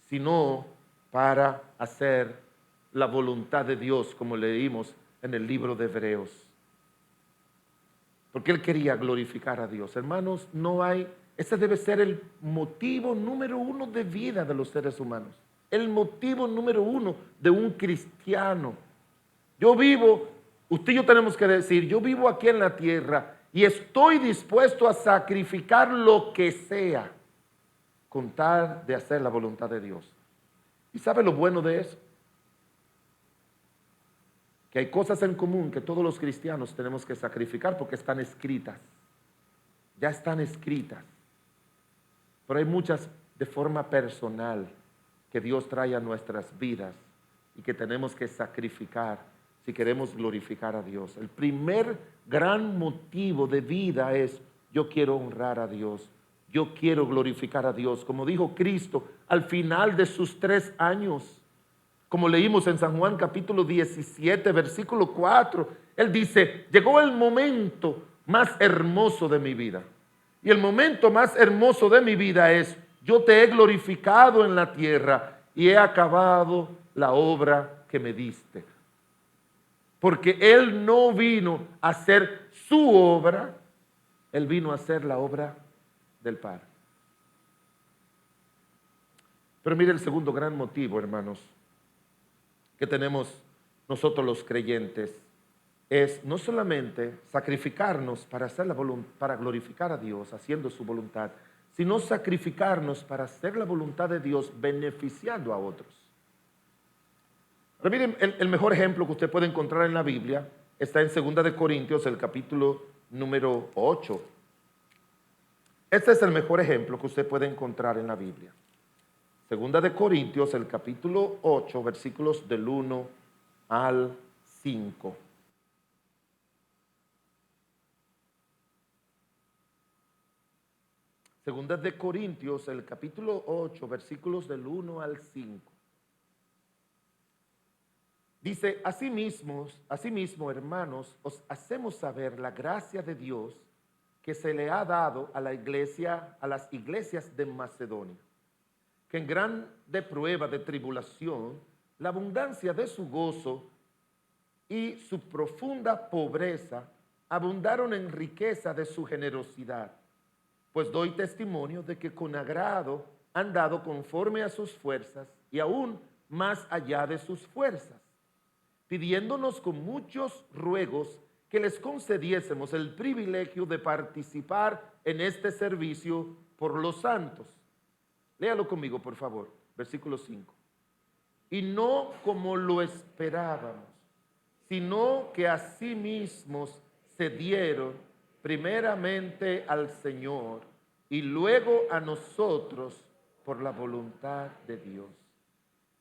sino para hacer la voluntad de Dios, como leímos en el libro de Hebreos. Porque Él quería glorificar a Dios. Hermanos, ese debe ser el motivo número uno de vida de los seres humanos. El motivo número uno de un cristiano. Yo vivo, usted y yo tenemos que decir, yo vivo aquí en la tierra y estoy dispuesto a sacrificar lo que sea con tal de hacer la voluntad de Dios. ¿Y sabe lo bueno de eso? Que hay cosas en común que todos los cristianos tenemos que sacrificar porque están escritas. Ya están escritas. Pero hay muchas de forma personal que Dios trae a nuestras vidas y que tenemos que sacrificar si queremos glorificar a Dios. El primer gran motivo de vida es: yo quiero honrar a Dios, yo quiero glorificar a Dios. Como dijo Cristo al final de sus 3 años, como leímos en San Juan capítulo 17, versículo 4, Él dice: llegó el momento más hermoso de mi vida. Y el momento más hermoso de mi vida es: yo te he glorificado en la tierra y he acabado la obra que me diste. Porque Él no vino a hacer su obra, Él vino a hacer la obra del Padre. Pero mire el segundo gran motivo, hermanos, que tenemos nosotros los creyentes, es no solamente sacrificarnos para hacer para glorificar a Dios haciendo su voluntad, sino sacrificarnos para hacer la voluntad de Dios beneficiando a otros. Pero miren, el mejor ejemplo que usted puede encontrar en la Biblia está en 2 de Corintios, el capítulo número 8. Este es el mejor ejemplo que usted puede encontrar en la Biblia. 2 de Corintios, el capítulo 8, versículos del 1 al 5. Segunda de Corintios, el capítulo 8, versículos del 1 al 5. Dice: asimismo, hermanos, os hacemos saber la gracia de Dios que se le ha dado a las iglesias de Macedonia, que en grande prueba de tribulación, la abundancia de su gozo y su profunda pobreza abundaron en riqueza de su generosidad. Pues doy testimonio de que con agrado han dado conforme a sus fuerzas y aún más allá de sus fuerzas, pidiéndonos con muchos ruegos que les concediésemos el privilegio de participar en este servicio por los santos. Léalo conmigo, por favor, versículo 5. Y no como lo esperábamos, sino que a sí mismos se dieron primeramente al Señor y luego a nosotros por la voluntad de Dios.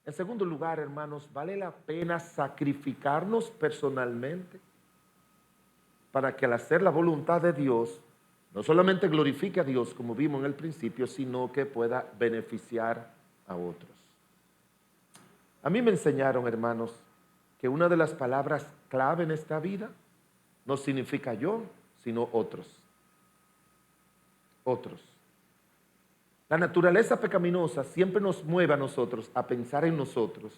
En segundo lugar, hermanos, ¿vale la pena sacrificarnos personalmente para que al hacer la voluntad de Dios no solamente glorifique a Dios, como vimos en el principio, sino que pueda beneficiar a otros? A mí me enseñaron, hermanos, que una de las palabras clave en esta vida no significa yo, sino otros. Otros. La naturaleza pecaminosa siempre nos mueve a nosotros a pensar en nosotros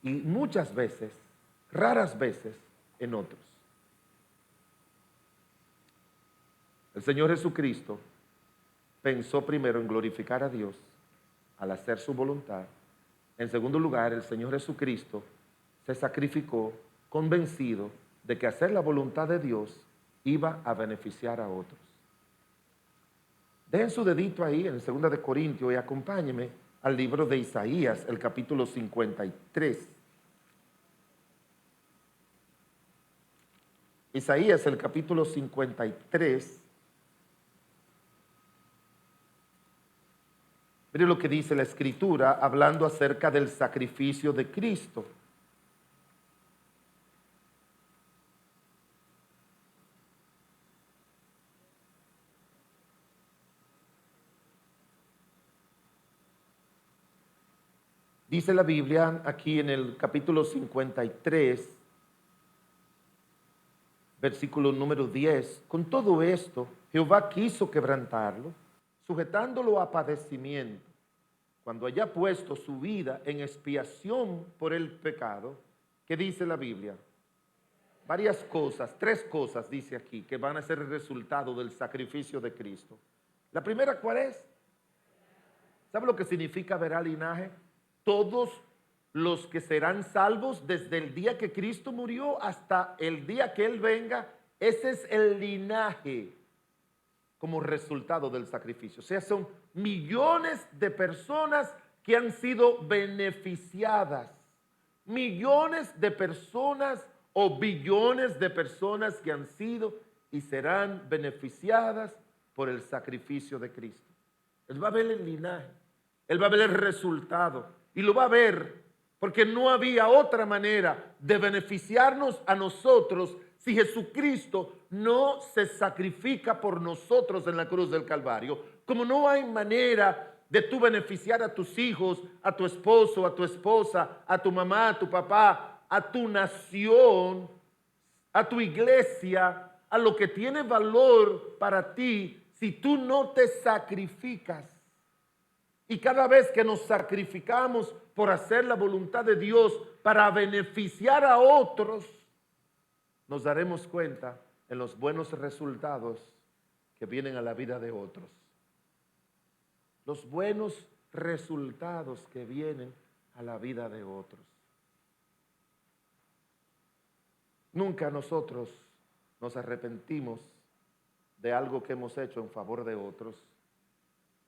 y muchas veces, raras veces, en otros. El Señor Jesucristo pensó primero en glorificar a Dios al hacer su voluntad. En segundo lugar, el Señor Jesucristo se sacrificó convencido de que hacer la voluntad de Dios iba a beneficiar a otros. Dejen su dedito ahí en 2 de Corintios y acompáñenme al libro de Isaías, el capítulo 53. Isaías, el capítulo 53. Mire lo que dice la Escritura hablando acerca del sacrificio de Cristo. Dice la Biblia aquí en el capítulo 53, Versículo número 10. Con todo esto, Jehová quiso quebrantarlo, sujetándolo a padecimiento. Cuando haya puesto su vida en expiación por el pecado, ¿qué dice la Biblia? Varias cosas, tres cosas dice aquí, que van a ser el resultado del sacrificio de Cristo. La primera, ¿cuál es? ¿Sabe lo que significa verá linaje? Todos los que serán salvos desde el día que Cristo murió hasta el día que Él venga, ese es el linaje como resultado del sacrificio. O sea, son millones de personas que han sido beneficiadas. Millones de personas o billones de personas que han sido y serán beneficiadas por el sacrificio de Cristo. Él va a ver el linaje, Él va a ver el resultado y lo va a ver porque no había otra manera de beneficiarnos a nosotros si Jesucristo no se sacrifica por nosotros en la cruz del Calvario. Como no hay manera de tú beneficiar a tus hijos, a tu esposo, a tu esposa, a tu mamá, a tu papá, a tu nación, a tu iglesia, a lo que tiene valor para ti, si tú no te sacrificas. Y cada vez que nos sacrificamos por hacer la voluntad de Dios para beneficiar a otros, nos daremos cuenta en los buenos resultados que vienen a la vida de otros. Los buenos resultados que vienen a la vida de otros. Nunca nosotros nos arrepentimos de algo que hemos hecho en favor de otros,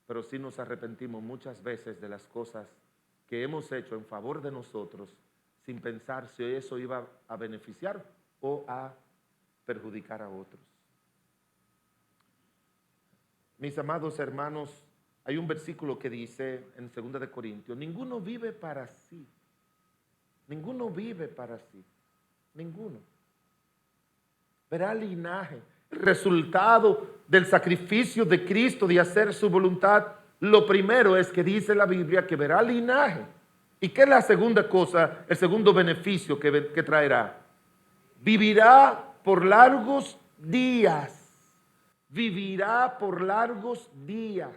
pero sí nos arrepentimos muchas veces de las cosas que hemos hecho en favor de nosotros sin pensar si eso iba a beneficiar o a perjudicar a otros. Mis amados hermanos, hay un versículo que dice en 2 de Corintios, ninguno vive para sí. Ninguno vive para sí. Ninguno. Verá linaje, el resultado del sacrificio de Cristo de hacer su voluntad. Lo primero es que dice la Biblia que verá linaje. ¿Y qué es la segunda cosa, el segundo beneficio que traerá? Vivirá por largos días. Vivirá por largos días.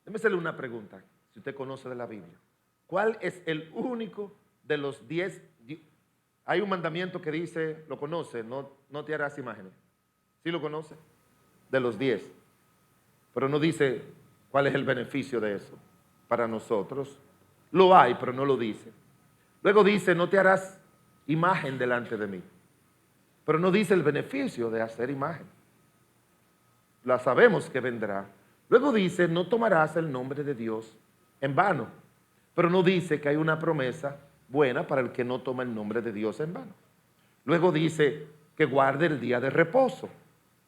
Déjeme hacerle una pregunta, si usted conoce de la Biblia. ¿Cuál es el único de los 10? Hay un mandamiento que dice, lo conoce, no te harás imágenes. ¿Sí lo conoce? De los 10. Pero no dice cuál es el beneficio de eso para nosotros. Lo hay, pero no lo dice. Luego dice, no te harás imagen delante de mí. Pero no dice el beneficio de hacer imagen. La sabemos que vendrá. Luego dice, no tomarás el nombre de Dios en vano. Pero no dice que hay una promesa buena para el que no toma el nombre de Dios en vano. Luego dice que guarde el día de reposo.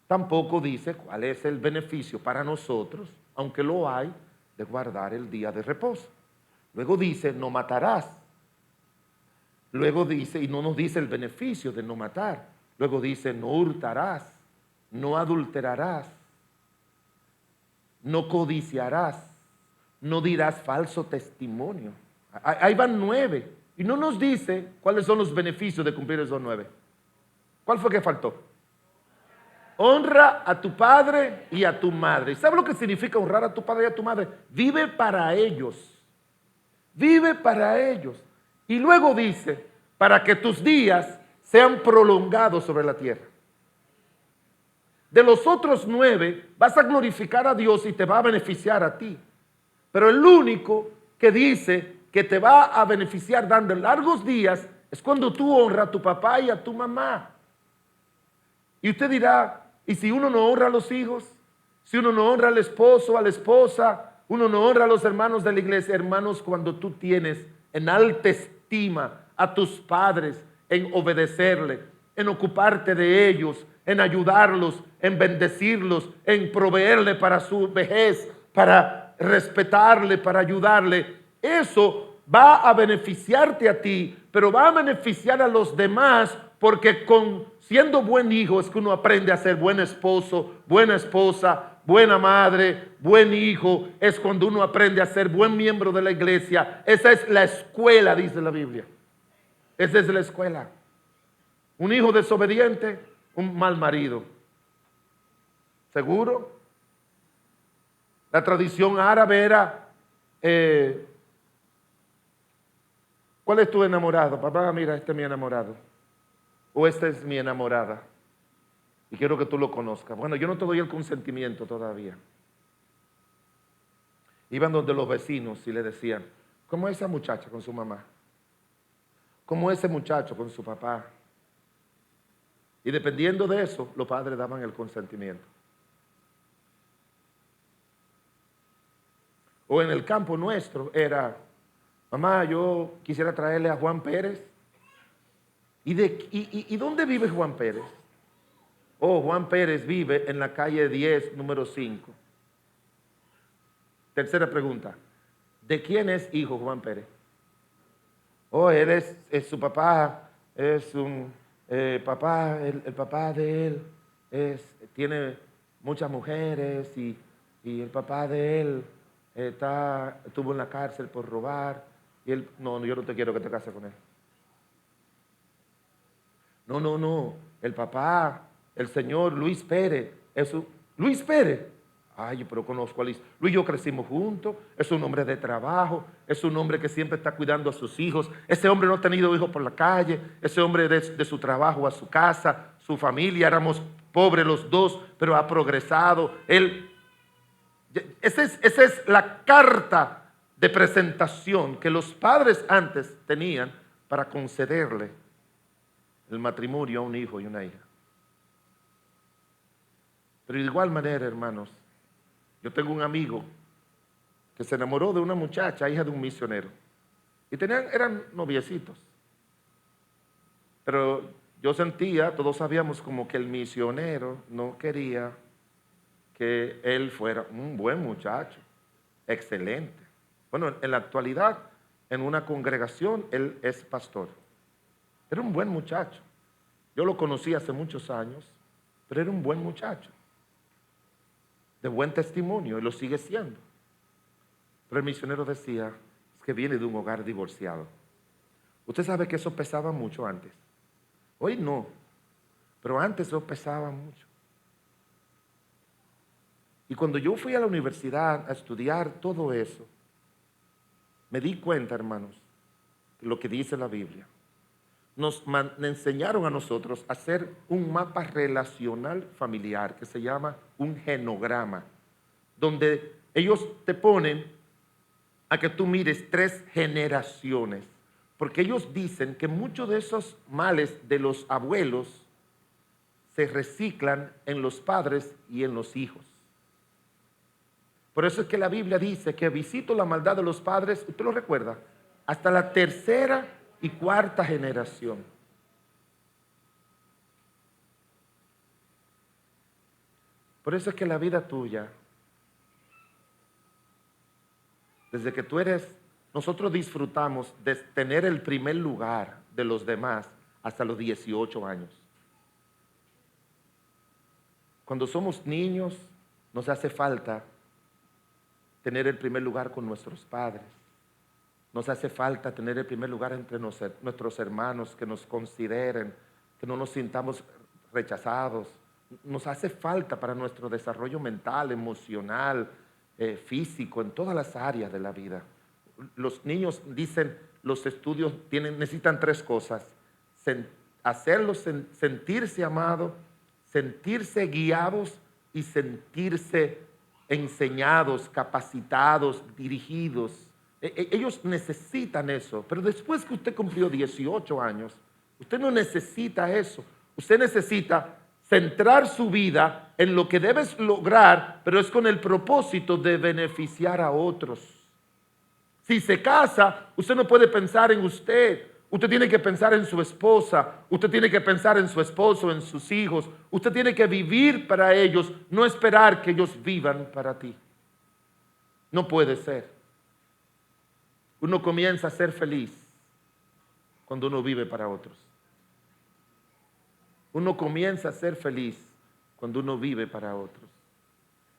Tampoco dice cuál es el beneficio para nosotros, aunque lo hay, de guardar el día de reposo. Luego dice, no matarás. Luego dice, y no nos dice el beneficio de no matar. Luego dice, no hurtarás, no adulterarás, no codiciarás, no dirás falso testimonio. Ahí van 9. Y no nos dice cuáles son los beneficios de cumplir esos 9. ¿Cuál fue que faltó? Honra a tu padre y a tu madre. ¿Y sabe lo que significa honrar a tu padre y a tu madre? Vive para ellos. Vive para ellos. Y luego dice, para que tus días sean prolongados sobre la tierra. De los otros 9, vas a glorificar a Dios y te va a beneficiar a ti. Pero el único que dice que te va a beneficiar dando largos días es cuando tú honras a tu papá y a tu mamá. Y usted dirá, ¿y si uno no honra a los hijos? Si uno no honra al esposo, a la esposa, uno no honra a los hermanos de la iglesia. Hermanos, cuando tú tienes en alta estima a tus padres, en obedecerle, en ocuparte de ellos, en ayudarlos, en bendecirlos, en proveerle para su vejez, para respetarle, para ayudarle, eso va a beneficiarte a ti, pero va a beneficiar a los demás, porque siendo buen hijo es que uno aprende a ser buen esposo, buena esposa, buena madre, buen hijo. Es cuando uno aprende a ser buen miembro de la iglesia. Esa es la escuela, dice la Biblia. Esa es la escuela. Un hijo desobediente, un mal marido. ¿Seguro? La tradición árabe era, ¿cuál es tu enamorado? Papá, mira, este es mi enamorado. O esta es mi enamorada. Y quiero que tú lo conozcas. Bueno, yo no te doy el consentimiento todavía. Iban donde los vecinos y le decían, ¿cómo es esa muchacha con su mamá? ¿Cómo es ese muchacho con su papá? Y dependiendo de eso, los padres daban el consentimiento. O en el campo nuestro era, mamá, yo quisiera traerle a Juan Pérez. ¿Y dónde vive Juan Pérez? Oh, Juan Pérez vive en la calle 10, número 5. Tercera pregunta, ¿de quién es hijo Juan Pérez? Oh, él es su papá, es un papá, el papá de él tiene muchas mujeres y el papá de él estuvo en la cárcel por robar. Y él, no, yo no te quiero que te cases con él. No, el papá, el señor Luis Pérez, Luis Pérez. Ay, pero conozco a Luis. Luis y yo crecimos juntos, es un hombre de trabajo, es un hombre que siempre está cuidando a sus hijos. Ese hombre no ha tenido hijos por la calle, ese hombre de su trabajo a su casa, su familia, éramos pobres los dos, pero ha progresado. Esa es la carta de presentación que los padres antes tenían para concederle el matrimonio a un hijo y una hija. Pero de igual manera, hermanos, yo tengo un amigo que se enamoró de una muchacha, hija de un misionero. Y eran noviecitos. Pero yo sentía, todos sabíamos como que el misionero no quería que él fuera un buen muchacho, excelente. Bueno, en la actualidad, en una congregación, él es pastor. Era un buen muchacho. Yo lo conocí hace muchos años, pero era un buen muchacho. De buen testimonio, y lo sigue siendo. Pero el misionero decía, es que viene de un hogar divorciado. Usted sabe que eso pesaba mucho antes. Hoy no, pero antes eso pesaba mucho. Y cuando yo fui a la universidad a estudiar todo eso, me di cuenta, hermanos, de lo que dice la Biblia. Nos enseñaron a nosotros a hacer un mapa relacional familiar que se llama un genograma, donde ellos te ponen a que tú mires 3 generaciones, porque ellos dicen que muchos de esos males de los abuelos se reciclan en los padres y en los hijos. Por eso es que la Biblia dice que visito la maldad de los padres, usted lo recuerda, hasta la 3ª y 4ª generación. Por eso es que la vida tuya, desde que tú eres, nosotros disfrutamos de tener el primer lugar de los demás hasta los 18 años. Cuando somos niños, nos hace falta tener el primer lugar con nuestros padres. Nos hace falta tener el primer lugar entre nuestros hermanos, que nos consideren, que no nos sintamos rechazados. Nos hace falta para nuestro desarrollo mental, emocional, físico, en todas las áreas de la vida. Los niños dicen, los estudios necesitan 3 cosas: hacerlos sentirse amados, sentirse guiados y sentirse enseñados, capacitados, dirigidos. Ellos necesitan eso, pero después que usted cumplió 18 años, usted no necesita eso. Usted necesita centrar su vida en lo que debes lograr, pero es con el propósito de beneficiar a otros. Si se casa, usted no puede pensar en usted. Usted tiene que pensar en su esposa, usted tiene que pensar en su esposo, en sus hijos. Usted tiene que vivir para ellos, no esperar que ellos vivan para ti. No puede ser. Uno comienza a ser feliz cuando uno vive para otros. Uno comienza a ser feliz cuando uno vive para otros.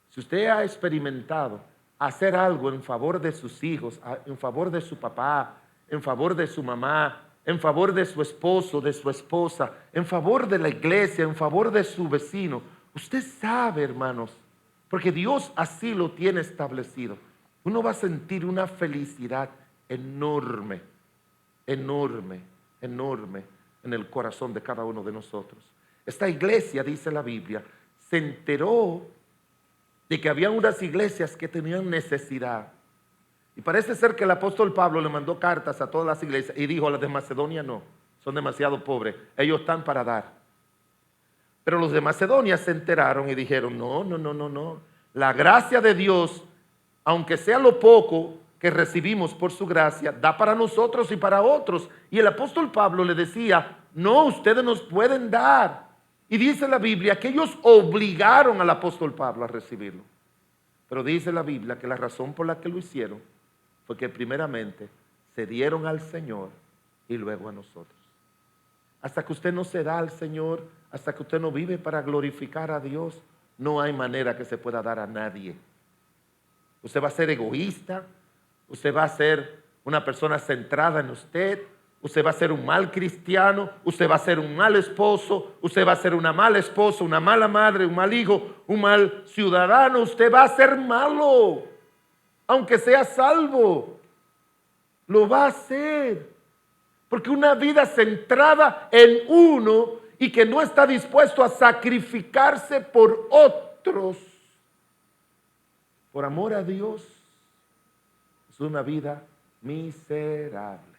Si usted ha experimentado hacer algo en favor de sus hijos, en favor de su papá, en favor de su mamá, en favor de su esposo, de su esposa, en favor de la iglesia, en favor de su vecino. Usted sabe, hermanos, porque Dios así lo tiene establecido. Uno va a sentir una felicidad enorme, enorme, enorme en el corazón de cada uno de nosotros. Esta iglesia, dice la Biblia, se enteró de que había unas iglesias que tenían necesidad. Y parece ser que el apóstol Pablo le mandó cartas a todas las iglesias y dijo: las de Macedonia no, son demasiado pobres, ellos están para dar. Pero los de Macedonia se enteraron y dijeron: no. La gracia de Dios, aunque sea lo poco que recibimos por su gracia, da para nosotros y para otros. Y el apóstol Pablo le decía: no, ustedes nos pueden dar. Y dice la Biblia que ellos obligaron al apóstol Pablo a recibirlo. Pero dice la Biblia que la razón por la que lo hicieron fue que primeramente se dieron al Señor y luego a nosotros. Hasta que usted no se da al Señor, hasta que usted no vive para glorificar a Dios, no hay manera que se pueda dar a nadie. Usted va a ser egoísta, usted va a ser una persona centrada en usted, usted va a ser un mal cristiano, usted va a ser un mal esposo, usted va a ser una mala esposa, una mala madre, un mal hijo, un mal ciudadano. Usted va a ser malo, aunque sea salvo, lo va a hacer. Porque una vida centrada en uno y que no está dispuesto a sacrificarse por otros, por amor a Dios, es una vida miserable.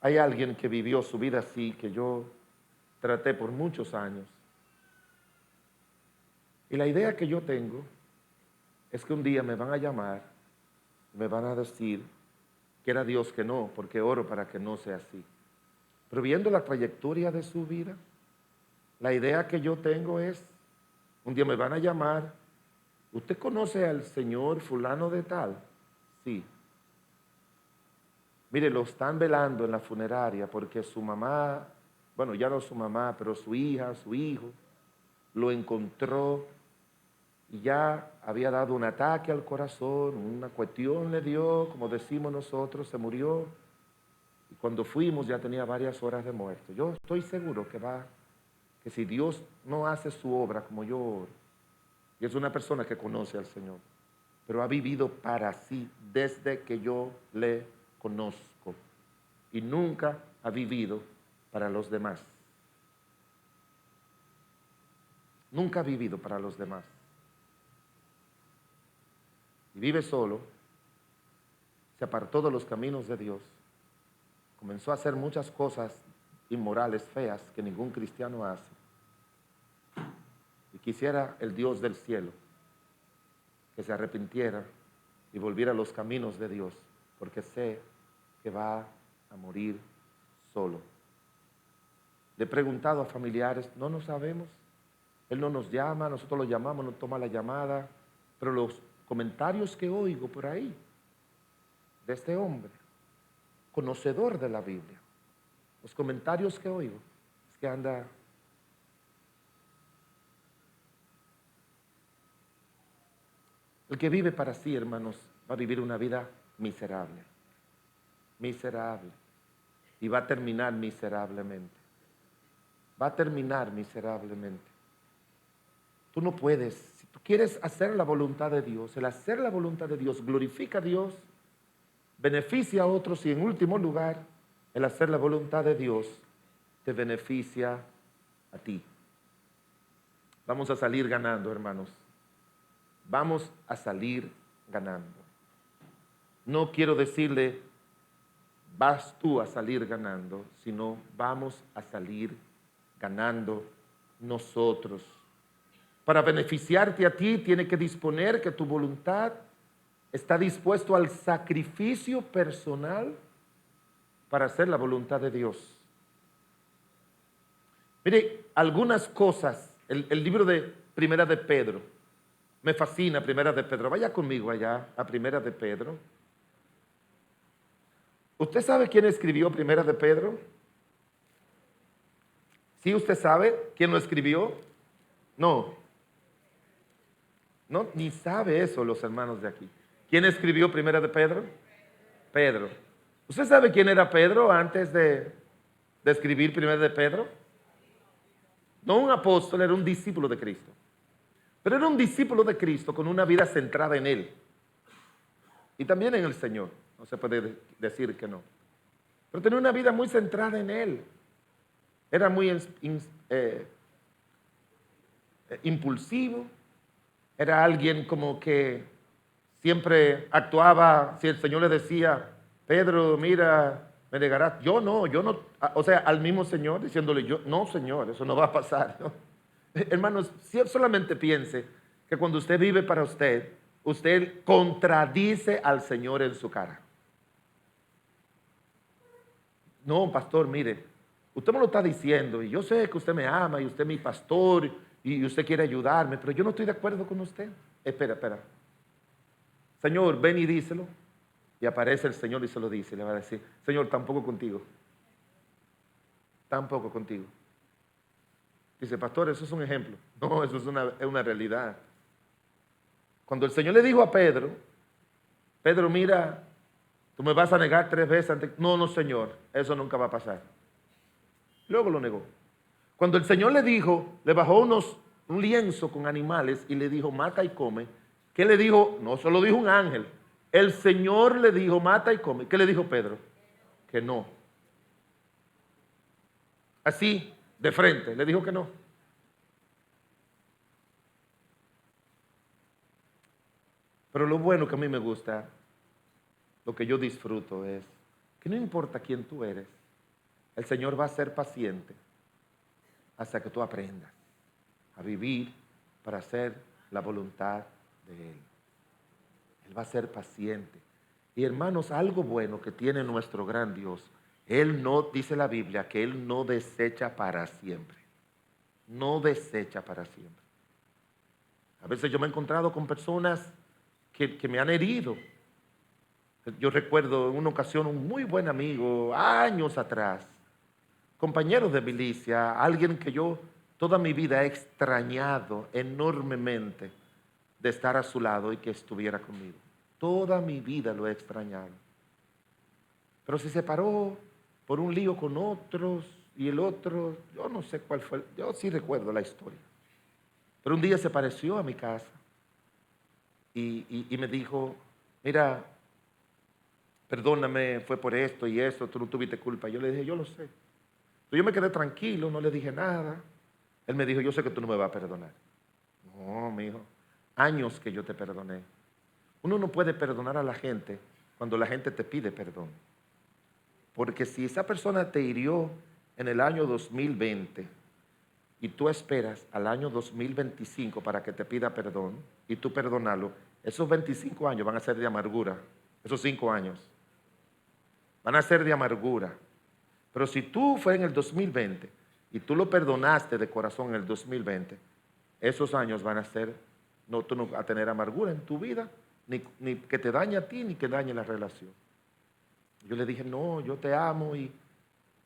Hay alguien que vivió su vida así, que yo traté por muchos años. Y la idea que yo tengo es que un día me van a llamar, me van a decir que era Dios que no, porque oro para que no sea así. Pero viendo la trayectoria de su vida, la idea que yo tengo es, un día me van a llamar: ¿usted conoce al señor fulano de tal? Sí. Mire, lo están velando en la funeraria porque su mamá, bueno, ya no su mamá, pero su hija, su hijo, lo encontró y ya había dado un ataque al corazón, una cuestión le dio, como decimos nosotros, se murió. Y cuando fuimos ya tenía varias horas de muerte. Yo estoy seguro que si Dios no hace su obra como yo oro, y es una persona que conoce al Señor, pero ha vivido para sí desde que yo le conozco y nunca ha vivido para los demás. Nunca ha vivido para los demás. Y vive solo, se apartó de los caminos de Dios, comenzó a hacer muchas cosas inmorales, feas, que ningún cristiano hace. Y quisiera el Dios del cielo que se arrepintiera y volviera a los caminos de Dios, porque sé que va a morir solo. Le he preguntado a familiares, no nos sabemos. Él no nos llama, nosotros lo llamamos, no toma la llamada. Pero los comentarios que oigo por ahí de este hombre, conocedor de la Biblia, los comentarios que oigo es que anda el que vive para sí, hermanos, va a vivir una vida miserable. Miserable. Y va a terminar miserablemente. Va a terminar miserablemente. Tú no puedes, si tú quieres hacer la voluntad de Dios, el hacer la voluntad de Dios glorifica a Dios, beneficia a otros y en último lugar, el hacer la voluntad de Dios te beneficia a ti. Vamos a salir ganando, hermanos. Vamos a salir ganando. No quiero decirle, vas tú a salir ganando, sino vamos a salir ganando nosotros. Para beneficiarte a ti, tiene que disponer que tu voluntad está dispuesto al sacrificio personal para hacer la voluntad de Dios. Mire, algunas cosas, el libro de Primera de Pedro, me fascina Primera de Pedro. Vaya conmigo allá a Primera de Pedro. ¿Usted sabe quién escribió Primera de Pedro? ¿Sí usted sabe quién lo escribió? No, ni sabe eso los hermanos de aquí. ¿Quién escribió Primera de Pedro? Pedro. ¿Usted sabe quién era Pedro antes de escribir Primera de Pedro? No un apóstol, era un discípulo de Cristo. Pero era un discípulo de Cristo con una vida centrada en Él. Y también en el Señor. No se puede decir que no. Pero tenía una vida muy centrada en Él. Era muy impulsivo. Era alguien como que siempre actuaba. Si el Señor le decía, Pedro, mira, me negarás. Yo no. O sea, al mismo Señor diciéndole, yo, no, Señor, eso no va a pasar, ¿no? Hermanos, si solamente piense que cuando usted vive para usted, usted contradice al Señor en su cara. No, pastor, mire, usted me lo está diciendo y yo sé que usted me ama y usted es mi pastor y usted quiere ayudarme, pero yo no estoy de acuerdo con usted. Espera. Señor, ven y díselo. Y aparece el Señor y se lo dice. Le va a decir, Señor, tampoco contigo. Tampoco contigo. Dice, pastor, eso es un ejemplo. No, eso es una realidad. Cuando el Señor le dijo a Pedro, Pedro, mira, tú me vas a negar 3 veces antes. No, Señor, eso nunca va a pasar. Luego lo negó. Cuando el Señor le dijo, le bajó un lienzo con animales y le dijo, mata y come. ¿Qué le dijo? No se lo dijo un ángel. El Señor le dijo, mata y come. ¿Qué le dijo Pedro? Que no. Así, de frente, le dijo que no. Pero lo bueno que a mí me gusta, lo que yo disfruto es que no importa quién tú eres, el Señor va a ser paciente hasta que tú aprendas a vivir para hacer la voluntad de Él. Él va a ser paciente. Y hermanos, algo bueno que tiene nuestro gran Dios, Él no, dice la Biblia, que Él no desecha para siempre. No desecha para siempre. A veces yo me he encontrado con personas que me han herido. Yo recuerdo en una ocasión un muy buen amigo, años atrás, compañero de milicia, alguien que yo toda mi vida he extrañado enormemente de estar a su lado y que estuviera conmigo. Toda mi vida lo he extrañado. Pero se separó por un lío con otros y el otro, yo no sé cuál fue, yo sí recuerdo la historia. Pero un día se apareció a mi casa y me dijo, mira, perdóname, fue por esto y eso, tú no tuviste culpa. Yo le dije, yo lo sé. Entonces yo me quedé tranquilo, no le dije nada. Él me dijo, yo sé que tú no me vas a perdonar. No, mi hijo, años que yo te perdoné. Uno no puede perdonar a la gente cuando la gente te pide perdón. Porque si esa persona te hirió en el año 2020 y tú esperas al año 2025 para que te pida perdón y tú perdonarlo, esos 25 años van a ser de amargura. Esos 5 años van a ser de amargura. Pero si tú fue en el 2020 y tú lo perdonaste de corazón en el 2020, esos años van a ser, no, tú no vas a tener amargura en tu vida, ni que te dañe a ti, ni que dañe la relación. Yo le dije, no, yo te amo y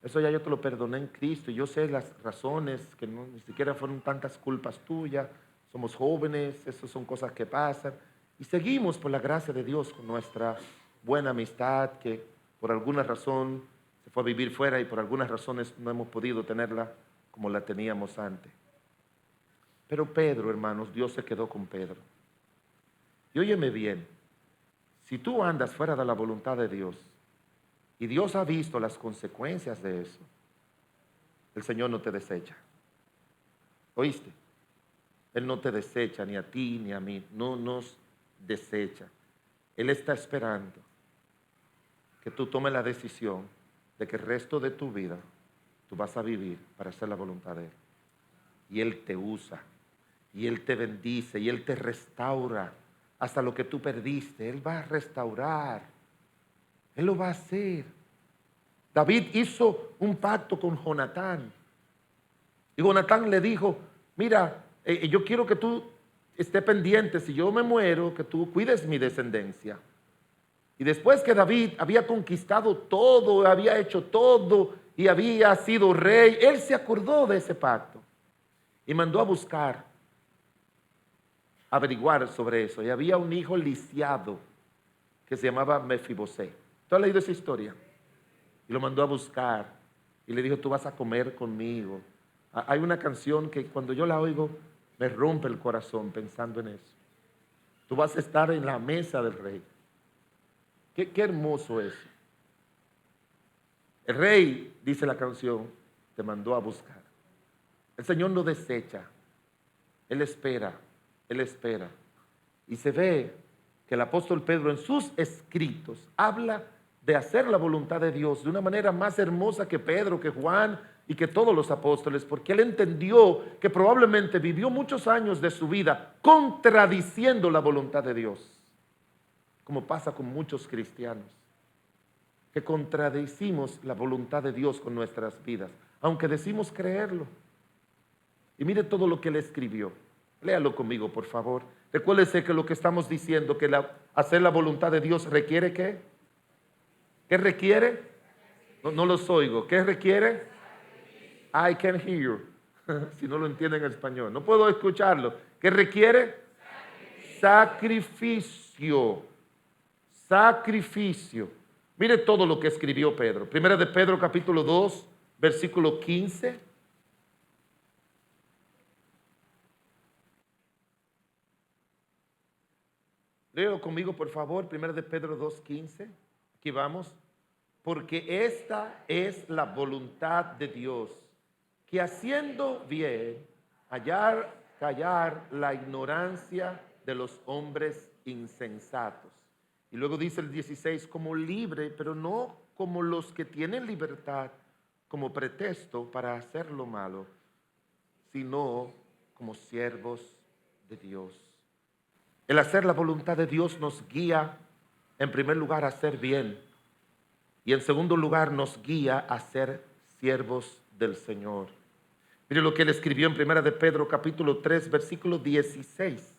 eso ya yo te lo perdoné en Cristo. Y yo sé las razones, que no, ni siquiera fueron tantas culpas tuyas. Somos jóvenes, esas son cosas que pasan. Y seguimos por la gracia de Dios con nuestra buena amistad, que por alguna razón se fue a vivir fuera y por algunas razones no hemos podido tenerla como la teníamos antes. Pero Pedro, hermanos, Dios se quedó con Pedro. Y óyeme bien, si tú andas fuera de la voluntad de Dios y Dios ha visto las consecuencias de eso, el Señor no te desecha. ¿Oíste? Él no te desecha ni a ti ni a mí, no nos desecha. Él está esperando que tú tomes la decisión de que el resto de tu vida tú vas a vivir para hacer la voluntad de Él. Y Él te usa, y Él te bendice, y Él te restaura hasta lo que tú perdiste. Él va a restaurar, Él lo va a hacer. David hizo un pacto con Jonatán, y Jonatán le dijo, mira, yo quiero que tú estés pendiente, si yo me muero, que tú cuides mi descendencia. Y después que David había conquistado todo, había hecho todo y había sido rey, él se acordó de ese pacto y mandó a buscar, averiguar sobre eso. Y había un hijo lisiado que se llamaba Mefibosé. ¿Tú has leído esa historia? Y lo mandó a buscar y le dijo, tú vas a comer conmigo. Hay una canción que cuando yo la oigo me rompe el corazón pensando en eso. Tú vas a estar en la mesa del rey. Qué hermoso eso. El rey, dice la canción, te mandó a buscar. El Señor no desecha. Él espera, Él espera. Y se ve que el apóstol Pedro en sus escritos habla de hacer la voluntad de Dios de una manera más hermosa que Pedro, que Juan y que todos los apóstoles, porque él entendió que probablemente vivió muchos años de su vida contradiciendo la voluntad de Dios, como pasa con muchos cristianos, que contradecimos la voluntad de Dios con nuestras vidas, aunque decimos creerlo. Y mire todo lo que él escribió. Léalo conmigo, por favor. Recuérdese que lo que estamos diciendo, que hacer la voluntad de Dios requiere ¿qué? ¿Qué requiere? No los oigo. ¿Qué requiere? I can hear you. Si no lo entienden en español. No puedo escucharlo. ¿Qué requiere? Sacrificio. Sacrificio. Mire todo lo que escribió Pedro. Primera de Pedro capítulo 2, versículo 15. Léelo conmigo, por favor. Primera de Pedro 2:15. Aquí vamos. Porque esta es la voluntad de Dios, que haciendo bien, callar la ignorancia de los hombres insensatos. Y luego dice el 16, como libre, pero no como los que tienen libertad como pretexto para hacer lo malo, sino como siervos de Dios. El hacer la voluntad de Dios nos guía, en primer lugar, a hacer bien. Y en segundo lugar, nos guía a ser siervos del Señor. Mire lo que él escribió en Primera de Pedro, capítulo 3, versículo 16.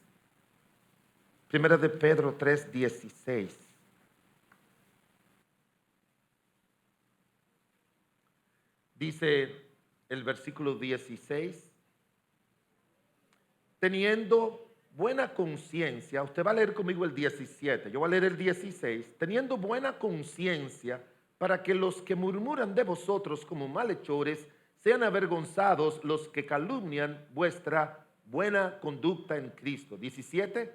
Primera de Pedro 3, 16. Dice el versículo 16, teniendo buena conciencia, usted va a leer conmigo el 17, yo voy a leer el 16, teniendo buena conciencia para que los que murmuran de vosotros como malhechores sean avergonzados los que calumnian vuestra buena conducta en Cristo. 17,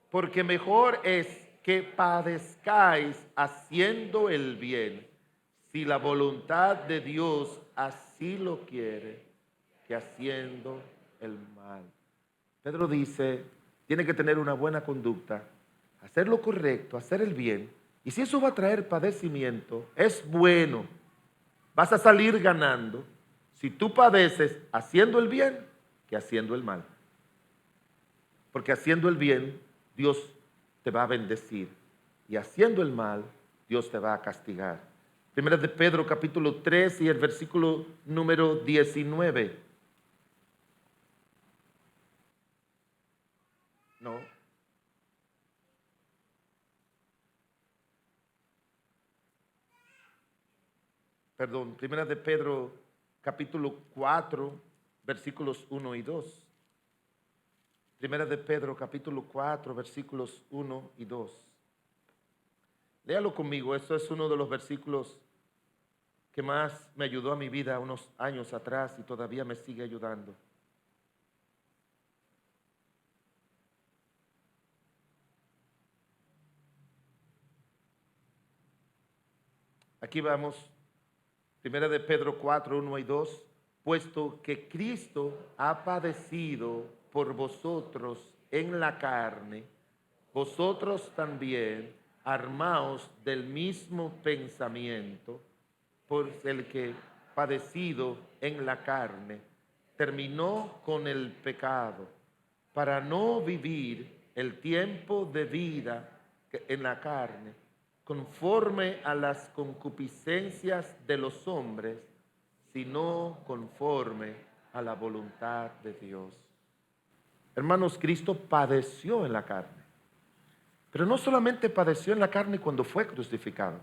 porque mejor es que padezcáis haciendo el bien, si la voluntad de Dios así lo quiere, que haciendo el mal. Pedro dice, tiene que tener una buena conducta, hacer lo correcto, hacer el bien. Y si eso va a traer padecimiento, es bueno. Vas a salir ganando si tú padeces haciendo el bien que haciendo el mal. Porque haciendo el bien, Dios te va a bendecir. Y haciendo el mal, Dios te va a castigar. Primera de Pedro capítulo 3 y el versículo número 19. No. Perdón, Primera de Pedro capítulo 4, versículos 1 y 2. Primera de Pedro capítulo 4, versículos 1 y 2. Léalo conmigo, esto es uno de los versículos que más me ayudó a mi vida unos años atrás y todavía me sigue ayudando. Aquí vamos, Primera de Pedro 4, 1 y 2. Puesto que Cristo ha padecido por vosotros en la carne, vosotros también armaos del mismo pensamiento, por el que padecido en la carne terminó con el pecado, para no vivir el tiempo de vida en la carne conforme a las concupiscencias de los hombres, sino conforme a la voluntad de Dios. Hermanos, Cristo padeció en la carne, pero no solamente padeció en la carne cuando fue crucificado,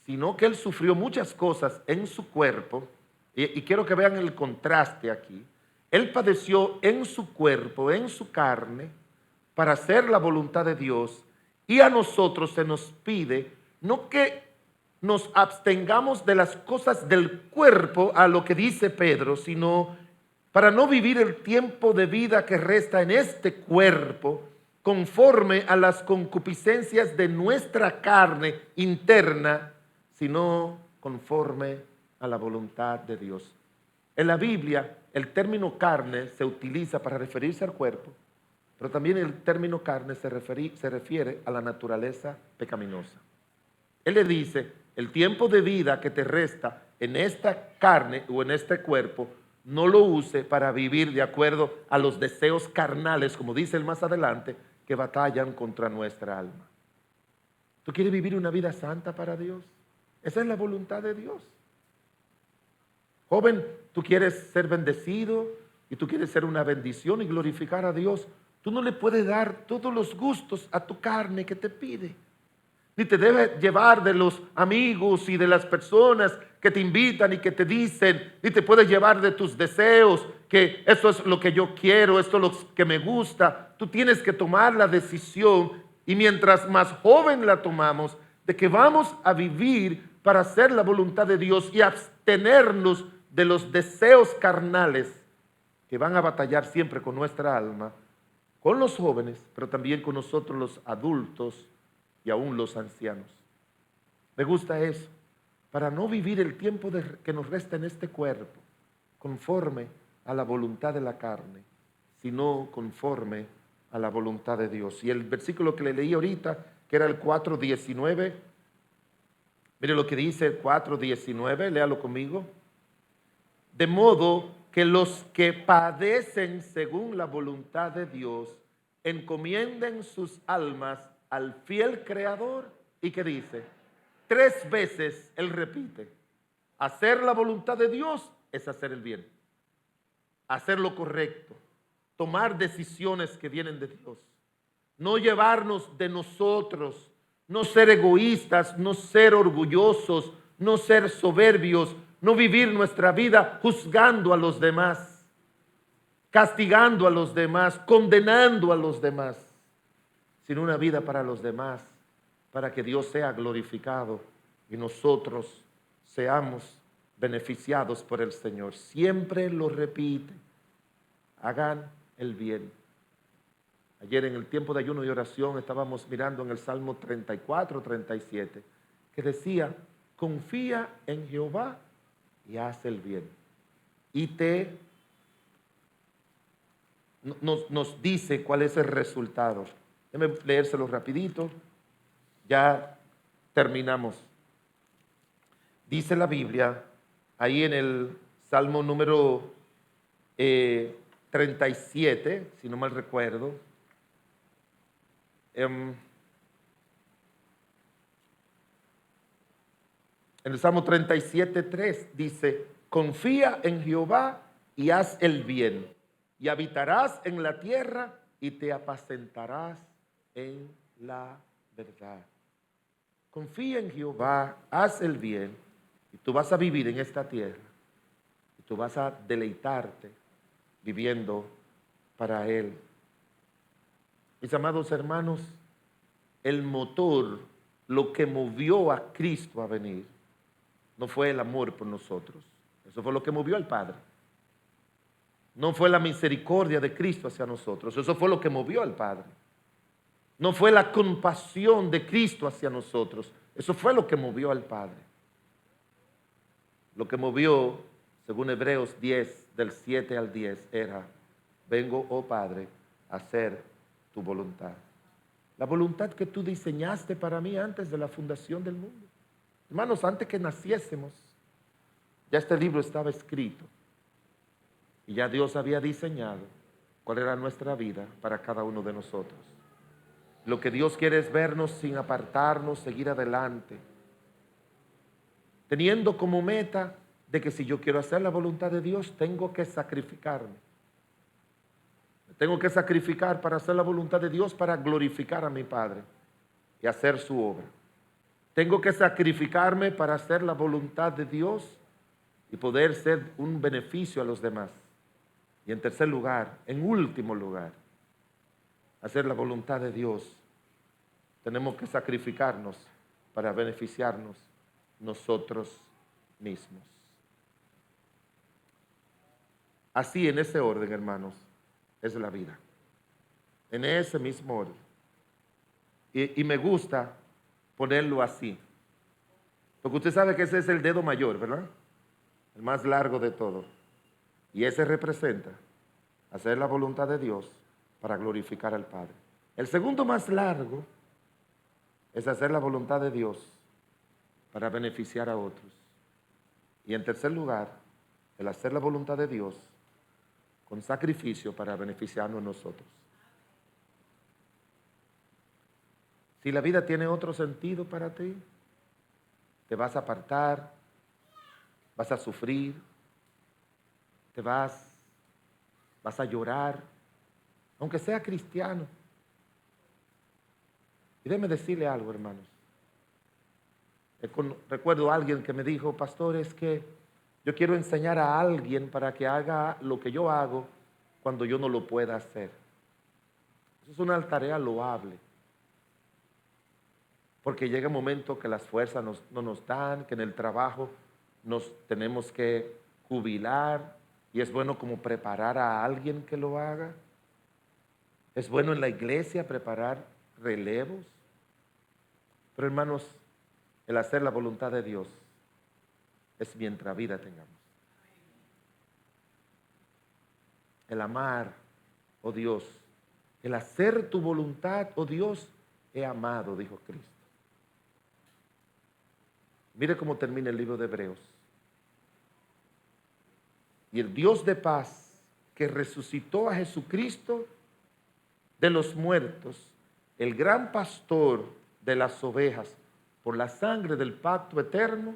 sino que Él sufrió muchas cosas en su cuerpo, y quiero que vean el contraste aquí. Él padeció en su cuerpo, en su carne, para hacer la voluntad de Dios, Y a nosotros se nos pide no que nos abstengamos de las cosas del cuerpo, a lo que dice Pedro, sino para no vivir el tiempo de vida que resta en este cuerpo conforme a las concupiscencias de nuestra carne interna, sino conforme a la voluntad de Dios. En la Biblia, el término carne se utiliza para referirse al cuerpo, pero también el término carne se refiere a la naturaleza pecaminosa. Él le dice, el tiempo de vida que te resta en esta carne o en este cuerpo, no lo use para vivir de acuerdo a los deseos carnales, como dice él más adelante, que batallan contra nuestra alma. ¿Tú quieres vivir una vida santa para Dios? Esa es la voluntad de Dios. Joven, tú quieres ser bendecido y tú quieres ser una bendición y glorificar a Dios. Tú no le puedes dar todos los gustos a tu carne que te pide. Ni te debes llevar de los amigos y de las personas que te invitan y que te dicen, ni te puedes llevar de tus deseos, que esto es lo que yo quiero, esto es lo que me gusta. Tú tienes que tomar la decisión, y mientras más joven la tomamos, de que vamos a vivir para hacer la voluntad de Dios y abstenernos de los deseos carnales que van a batallar siempre con nuestra alma, con los jóvenes, pero también con nosotros los adultos y aún los ancianos. Me gusta eso, para no vivir el tiempo que nos resta en este cuerpo conforme a la voluntad de la carne, sino conforme a la voluntad de Dios. Y el versículo que le leí ahorita, que era el 4:19, mire lo que dice el 4:19, léalo conmigo. De modo que los que padecen según la voluntad de Dios encomienden sus almas al fiel Creador. ¿Y qué dice? 3 veces él repite: hacer la voluntad de Dios es hacer el bien, hacer lo correcto, tomar decisiones que vienen de Dios, no llevarnos de nosotros, no ser egoístas, no ser orgullosos, no ser soberbios, no vivir nuestra vida juzgando a los demás, castigando a los demás, condenando a los demás, sino una vida para los demás, para que Dios sea glorificado y nosotros seamos beneficiados por el Señor. Siempre lo repite: hagan el bien. Ayer en el tiempo de ayuno y oración estábamos mirando en el Salmo 34, 37, que decía: confía en Jehová y haz el bien. Y nos dice cuál es el resultado. Déjeme leérselo rapidito, ya terminamos. Dice la Biblia, ahí en el Salmo número 37, si no mal recuerdo, en el Salmo 37:3 dice: confía en Jehová y haz el bien, y habitarás en la tierra y te apacentarás en la verdad. Confía en Jehová, haz el bien, y tú vas a vivir en esta tierra, y tú vas a deleitarte viviendo para Él. Mis amados hermanos, el motor, lo que movió a Cristo a venir, no fue el amor por nosotros. Eso fue lo que movió al Padre. No fue la misericordia de Cristo hacia nosotros. Eso fue lo que movió al Padre. No fue la compasión de Cristo hacia nosotros. Eso fue lo que movió al Padre. Lo que movió, según Hebreos 10, del 7 al 10, era: vengo, oh Padre, a hacer tu voluntad. La voluntad que tú diseñaste para mí antes de la fundación del mundo. Hermanos, antes que naciésemos, ya este libro estaba escrito. Y ya Dios había diseñado cuál era nuestra vida para cada uno de nosotros. Lo que Dios quiere es vernos sin apartarnos, seguir adelante, teniendo como meta de que si yo quiero hacer la voluntad de Dios, tengo que sacrificarme. Me tengo que sacrificar para hacer la voluntad de Dios, para glorificar a mi Padre y hacer su obra. Tengo que sacrificarme para hacer la voluntad de Dios y poder ser un beneficio a los demás. Y en tercer lugar, en último lugar, hacer la voluntad de Dios tenemos que sacrificarnos para beneficiarnos nosotros mismos. Así, en ese orden, hermanos, es la vida. En ese mismo orden. Y me gusta ponerlo así. Porque usted sabe que ese es el dedo mayor, ¿verdad? El más largo de todo. Y ese representa hacer la voluntad de Dios para glorificar al Padre. El segundo más largo es hacer la voluntad de Dios para beneficiar a otros. Y en tercer lugar, el hacer la voluntad de Dios con sacrificio para beneficiarnos nosotros. Si la vida tiene otro sentido para ti, te vas a apartar, vas a sufrir, vas a llorar, aunque sea cristiano. Y déjeme decirle algo, hermanos. Recuerdo a alguien que me dijo, pastor, es que yo quiero enseñar a alguien para que haga lo que yo hago cuando yo no lo pueda hacer. Eso es una tarea loable. Porque llega un momento que las fuerzas no nos dan, que en el trabajo nos tenemos que jubilar, y es bueno como preparar a alguien que lo haga. Es bueno en la iglesia preparar relevos. Pero hermanos, el hacer la voluntad de Dios es mientras vida tengamos. El amar, oh Dios, el hacer tu voluntad, oh Dios, he amado, dijo Cristo. Mire cómo termina el libro de Hebreos. Y el Dios de paz, que resucitó a Jesucristo de los muertos, el gran pastor de las ovejas, por la sangre del pacto eterno,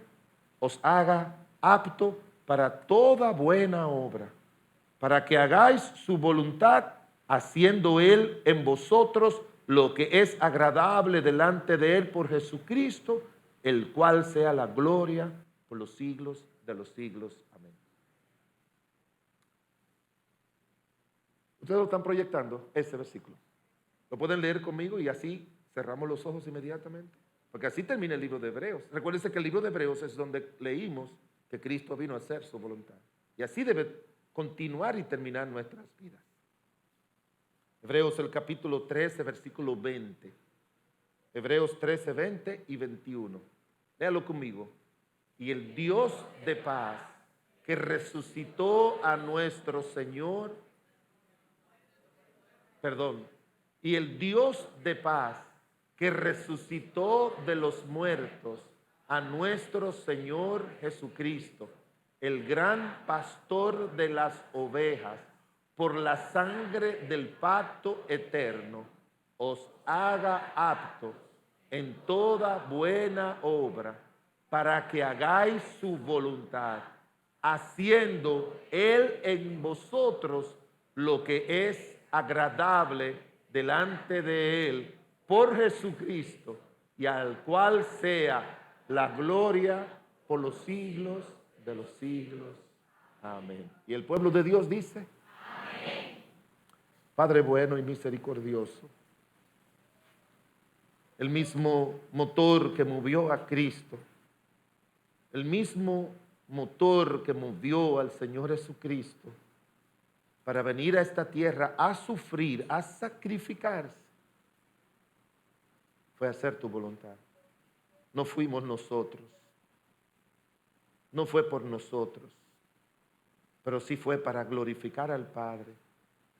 os haga apto para toda buena obra, para que hagáis su voluntad, haciendo Él en vosotros lo que es agradable delante de Él por Jesucristo, el cual sea la gloria por los siglos de los siglos. Amén. Ustedes lo están proyectando, ese versículo. Lo pueden leer conmigo y así cerramos los ojos inmediatamente. Porque así termina el libro de Hebreos. Recuérdense que el libro de Hebreos es donde leímos que Cristo vino a hacer su voluntad. Y así debe continuar y terminar nuestras vidas. Hebreos el capítulo 13, versículo 20. Hebreos 13, 20 y 21. Léalo conmigo. Y el Dios de paz, que resucitó a nuestro Señor, y el Dios de paz, que resucitó de los muertos a nuestro Señor Jesucristo, el gran pastor de las ovejas, por la sangre del pacto eterno, os haga aptos en toda buena obra, para que hagáis su voluntad, haciendo Él en vosotros lo que es agradable delante de Él por Jesucristo, y al cual sea la gloria por los siglos de los siglos. Amén. Y el pueblo de Dios dice: amén. Padre bueno y misericordioso, el mismo motor que movió a Cristo, el mismo motor que movió al Señor Jesucristo para venir a esta tierra a sufrir, a sacrificarse, fue hacer tu voluntad. No fuimos nosotros, no fue por nosotros, pero sí fue para glorificar al Padre,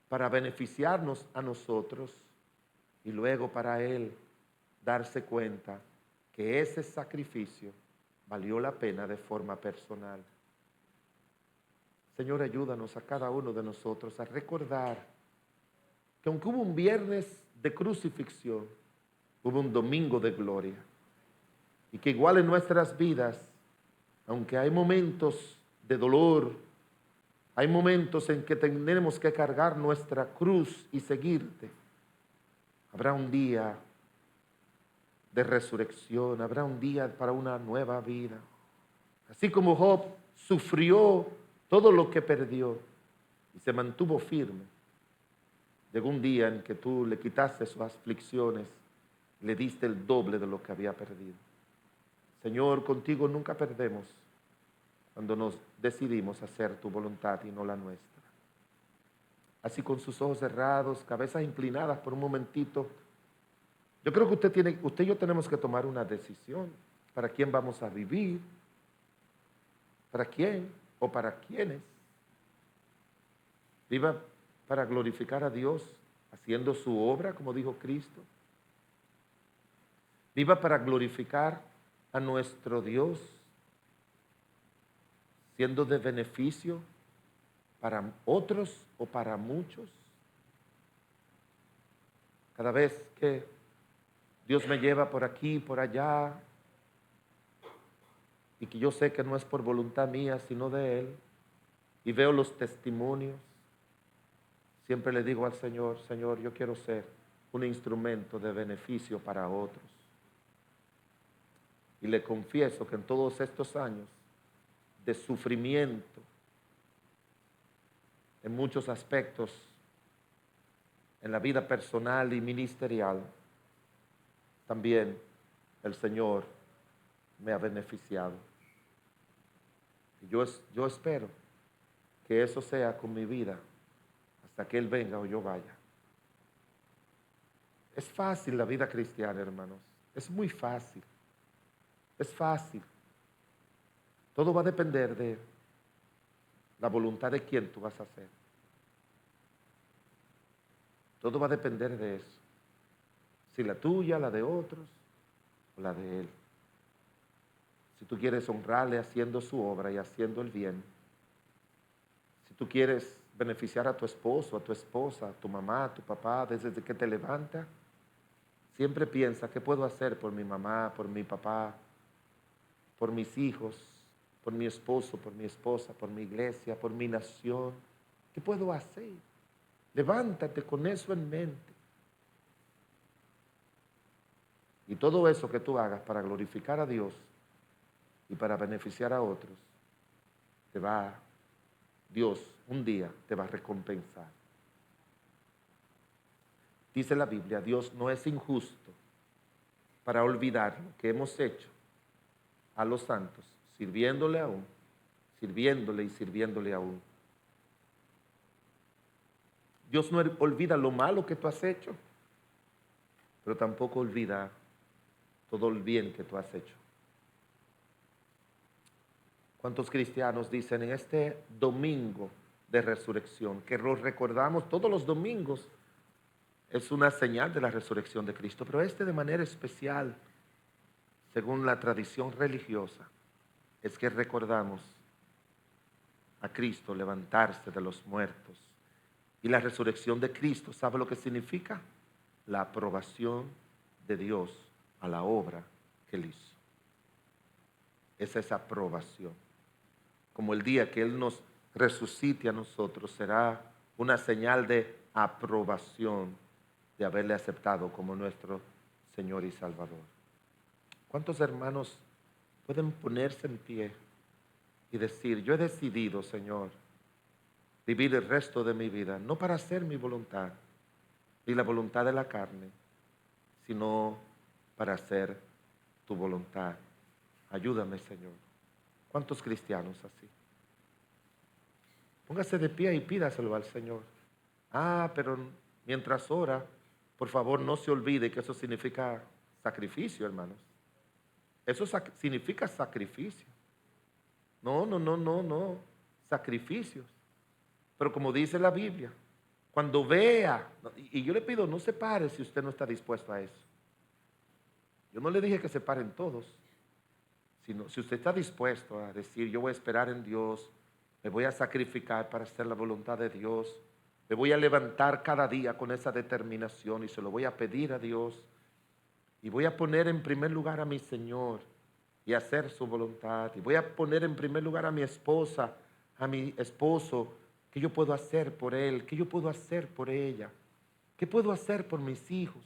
para beneficiarnos a nosotros y luego para Él darse cuenta que ese sacrificio valió la pena de forma personal. Señor, ayúdanos a cada uno de nosotros a recordar que aunque hubo un viernes de crucifixión, hubo un domingo de gloria. Y que igual en nuestras vidas, aunque hay momentos de dolor, hay momentos en que tendremos que cargar nuestra cruz y seguirte, habrá un día de resurrección, habrá un día para una nueva vida. Así como Job sufrió todo lo que perdió y se mantuvo firme, llegó un día en que tú le quitaste sus aflicciones Le diste el doble de lo que había perdido. Señor, contigo nunca perdemos cuando nos decidimos hacer tu voluntad y no la nuestra. Así con sus ojos cerrados, cabezas inclinadas por un momentito. Yo creo que usted y yo tenemos que tomar una decisión. ¿Para quién vamos a vivir? ¿Para quién o para quiénes? Viva para glorificar a Dios, haciendo su obra, como dijo Cristo. Viva para glorificar a nuestro Dios, siendo de beneficio para otros o para muchos. Cada vez que Dios me lleva por aquí, por allá, y que yo sé que no es por voluntad mía, sino de Él, y veo los testimonios, siempre le digo al Señor, Señor, yo quiero ser un instrumento de beneficio para otros. Y le confieso que en todos estos años de sufrimiento, en muchos aspectos, en la vida personal y ministerial, también el Señor me ha beneficiado. Y yo espero que eso sea con mi vida hasta que Él venga o yo vaya. Es fácil la vida cristiana, hermanos. Es muy fácil. Es fácil. Todo va a depender de la voluntad de quién tú vas a hacer. Todo va a depender de eso. Si la tuya, la de otros o la de Él. Si tú quieres honrarle haciendo su obra y haciendo el bien. Si tú quieres beneficiar a tu esposo, a tu esposa, a tu mamá, a tu papá, desde que te levanta, siempre piensa, ¿qué puedo hacer por mi mamá, por mi papá, por mis hijos, por mi esposo, por mi esposa, por mi iglesia, por mi nación? ¿Qué puedo hacer? Levántate con eso en mente. Y todo eso que tú hagas para glorificar a Dios y para beneficiar a otros, Dios un día te va a recompensar. Dice la Biblia, Dios no es injusto para olvidar lo que hemos hecho a los santos, sirviéndole aún, sirviéndole y sirviéndole aún. Dios no olvida lo malo que tú has hecho, pero tampoco olvida todo el bien que tú has hecho. ¿Cuántos cristianos dicen en este domingo de resurrección, que lo recordamos todos los domingos, es una señal de la resurrección de Cristo, pero de manera especial, según la tradición religiosa, es que recordamos a Cristo levantarse de los muertos? Y la resurrección de Cristo, ¿sabe lo que significa? La aprobación de Dios a la obra que Él hizo. Es esa aprobación. Como el día que Él nos resucite a nosotros, será una señal de aprobación de haberle aceptado como nuestro Señor y Salvador. ¿Cuántos hermanos pueden ponerse en pie y decir, yo he decidido, Señor, vivir el resto de mi vida, no para hacer mi voluntad, ni la voluntad de la carne, sino para hacer tu voluntad? Ayúdame, Señor. ¿Cuántos cristianos así? Póngase de pie y pídaselo al Señor. Pero mientras ora, por favor, no se olvide que eso significa sacrificio, hermanos. Eso significa sacrificio. No. Sacrificios. Pero como dice la Biblia, cuando vea, y yo le pido, no se pare si usted no está dispuesto a eso. Yo no le dije que se paren todos, sino si usted está dispuesto a decir, yo voy a esperar en Dios, me voy a sacrificar para hacer la voluntad de Dios, me voy a levantar cada día con esa determinación y se lo voy a pedir a Dios, y voy a poner en primer lugar a mi Señor y hacer su voluntad, y voy a poner en primer lugar a mi esposa, a mi esposo. ¿Qué yo puedo hacer por él? ¿Qué yo puedo hacer por ella? ¿Qué puedo hacer por mis hijos?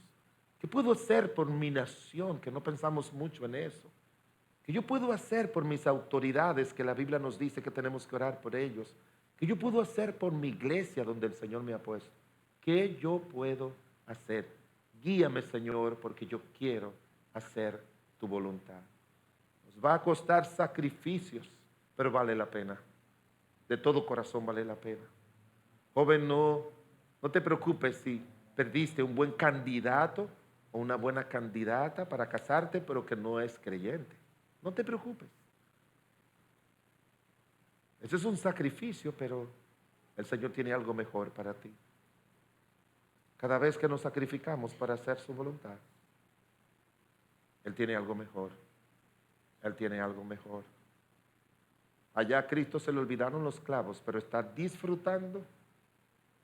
¿Qué puedo hacer por mi nación? Que no pensamos mucho en eso. ¿Qué yo puedo hacer por mis autoridades? Que la Biblia nos dice que tenemos que orar por ellos. ¿Qué yo puedo hacer por mi iglesia donde el Señor me ha puesto? ¿Qué yo puedo hacer? Guíame, Señor, porque yo quiero hacer tu voluntad. Nos va a costar sacrificios, pero vale la pena. De todo corazón vale la pena. Joven, no te preocupes si perdiste un buen candidato o una buena candidata para casarte, pero que no es creyente. No te preocupes. Eso es un sacrificio, pero el Señor tiene algo mejor para ti. Cada vez que nos sacrificamos para hacer su voluntad, Él tiene algo mejor. Él tiene algo mejor. Allá a Cristo se le olvidaron los clavos, pero está disfrutando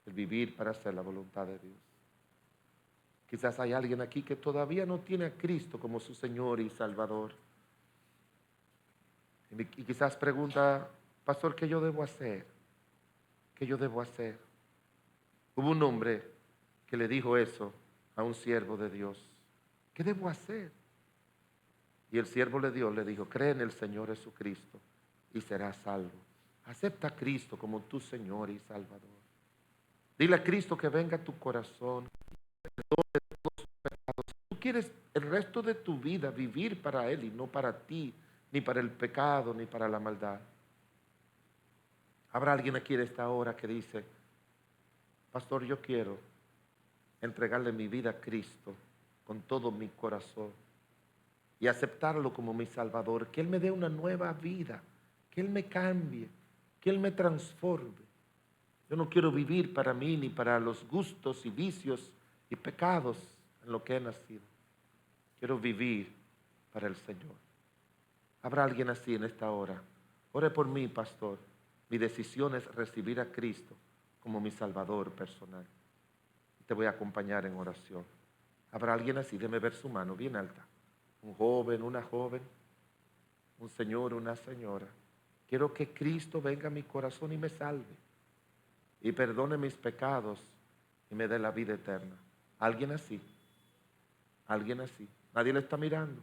el vivir para hacer la voluntad de Dios. Quizás hay alguien aquí que todavía no tiene a Cristo como su Señor y Salvador. Y quizás pregunta, pastor, ¿qué yo debo hacer? ¿Qué yo debo hacer? Hubo un hombre que le dijo eso a un siervo de Dios. ¿Qué debo hacer? Y el siervo de Dios le dijo, cree en el Señor Jesucristo y serás salvo. Acepta a Cristo como tu Señor y Salvador. Dile a Cristo que venga a tu corazón. Tú quieres el resto de tu vida vivir para Él y no para ti, ni para el pecado, ni para la maldad. Habrá alguien aquí en esta hora que dice, pastor, yo quiero entregarle mi vida a Cristo con todo mi corazón y aceptarlo como mi Salvador, que Él me dé una nueva vida, que Él me cambie, que Él me transforme. Yo no quiero vivir para mí ni para los gustos y vicios y pecados en lo que he nacido. Quiero vivir para el Señor. ¿Habrá alguien así en esta hora? Ore por mí, pastor. Mi decisión es recibir a Cristo como mi Salvador personal. Te voy a acompañar en oración. ¿Habrá alguien así? Déme ver su mano bien alta. Un joven, una joven, un señor, una señora. Quiero que Cristo venga a mi corazón y me salve y perdone mis pecados y me dé la vida eterna. ¿Alguien así? ¿Alguien así? Nadie le está mirando,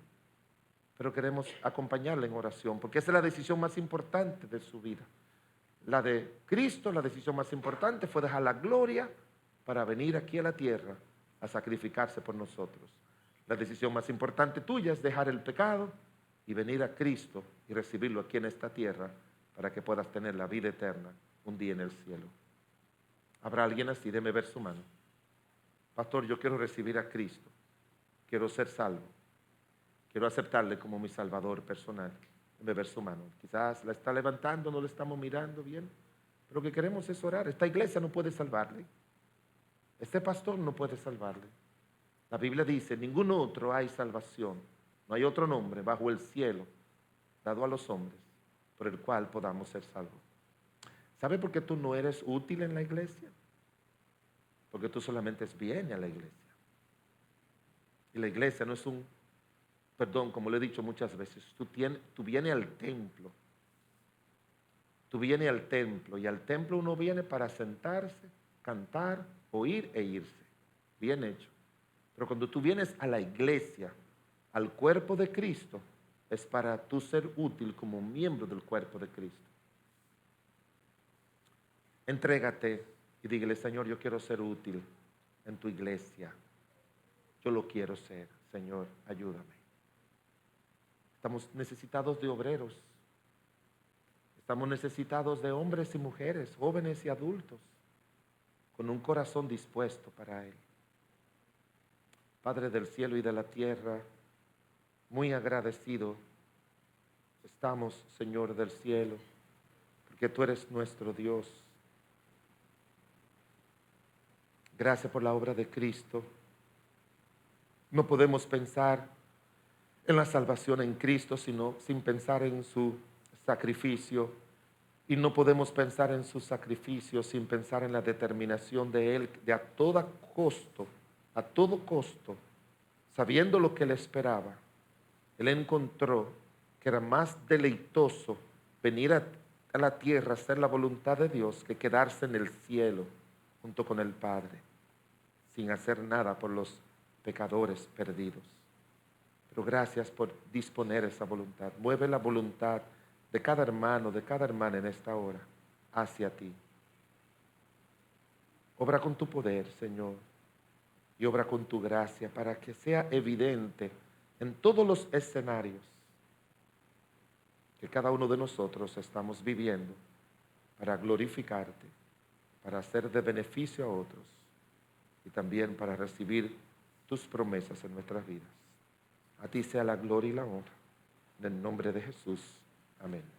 pero queremos acompañarle en oración, porque esa es la decisión más importante de su vida. La de Cristo, la decisión más importante fue dejar la gloria para venir aquí a la tierra a sacrificarse por nosotros. La decisión más importante tuya es dejar el pecado y venir a Cristo y recibirlo aquí en esta tierra para que puedas tener la vida eterna un día en el cielo. ¿Habrá alguien así? Déme ver su mano. Pastor, yo quiero recibir a Cristo. Quiero ser salvo. Quiero aceptarle como mi Salvador personal. Déme ver su mano. Quizás la está levantando, no la estamos mirando bien. Pero lo que queremos es orar. Esta iglesia no puede salvarle. Este pastor no puede salvarle. La Biblia dice, ningún otro hay salvación. No hay otro nombre bajo el cielo dado a los hombres por el cual podamos ser salvos. ¿Sabe por qué tú no eres útil en la iglesia? Porque tú solamente vienes a la iglesia. Y la iglesia no es perdón, como le he dicho muchas veces, tú vienes al templo. Tú vienes al templo y al templo uno viene para sentarse, cantar, oír e irse. Bien hecho. Pero cuando tú vienes a la iglesia, al cuerpo de Cristo, es para tú ser útil como miembro del cuerpo de Cristo. Entrégate y dígale, Señor, yo quiero ser útil en tu iglesia. Yo lo quiero ser. Señor, ayúdame. Estamos necesitados de obreros. Estamos necesitados de hombres y mujeres, jóvenes y adultos, con un corazón dispuesto para Él. Padre del cielo y de la tierra, muy agradecido estamos, Señor del cielo, porque tú eres nuestro Dios. Gracias por la obra de Cristo. No podemos pensar en la salvación en Cristo sin pensar en su sacrificio. Y no podemos pensar en su sacrificio sin pensar en la determinación de Él de a todo costo, sabiendo lo que Él esperaba. Él encontró que era más deleitoso venir a la tierra a hacer la voluntad de Dios que quedarse en el cielo junto con el Padre, sin hacer nada por los pecadores perdidos. Pero gracias por disponer esa voluntad. Mueve la voluntad de cada hermano, de cada hermana en esta hora hacia ti. Obra con tu poder, Señor. y obra con tu gracia para que sea evidente en todos los escenarios que cada uno de nosotros estamos viviendo para glorificarte, para hacer de beneficio a otros y también para recibir tus promesas en nuestras vidas. A ti sea la gloria y la honra. En el nombre de Jesús. Amén.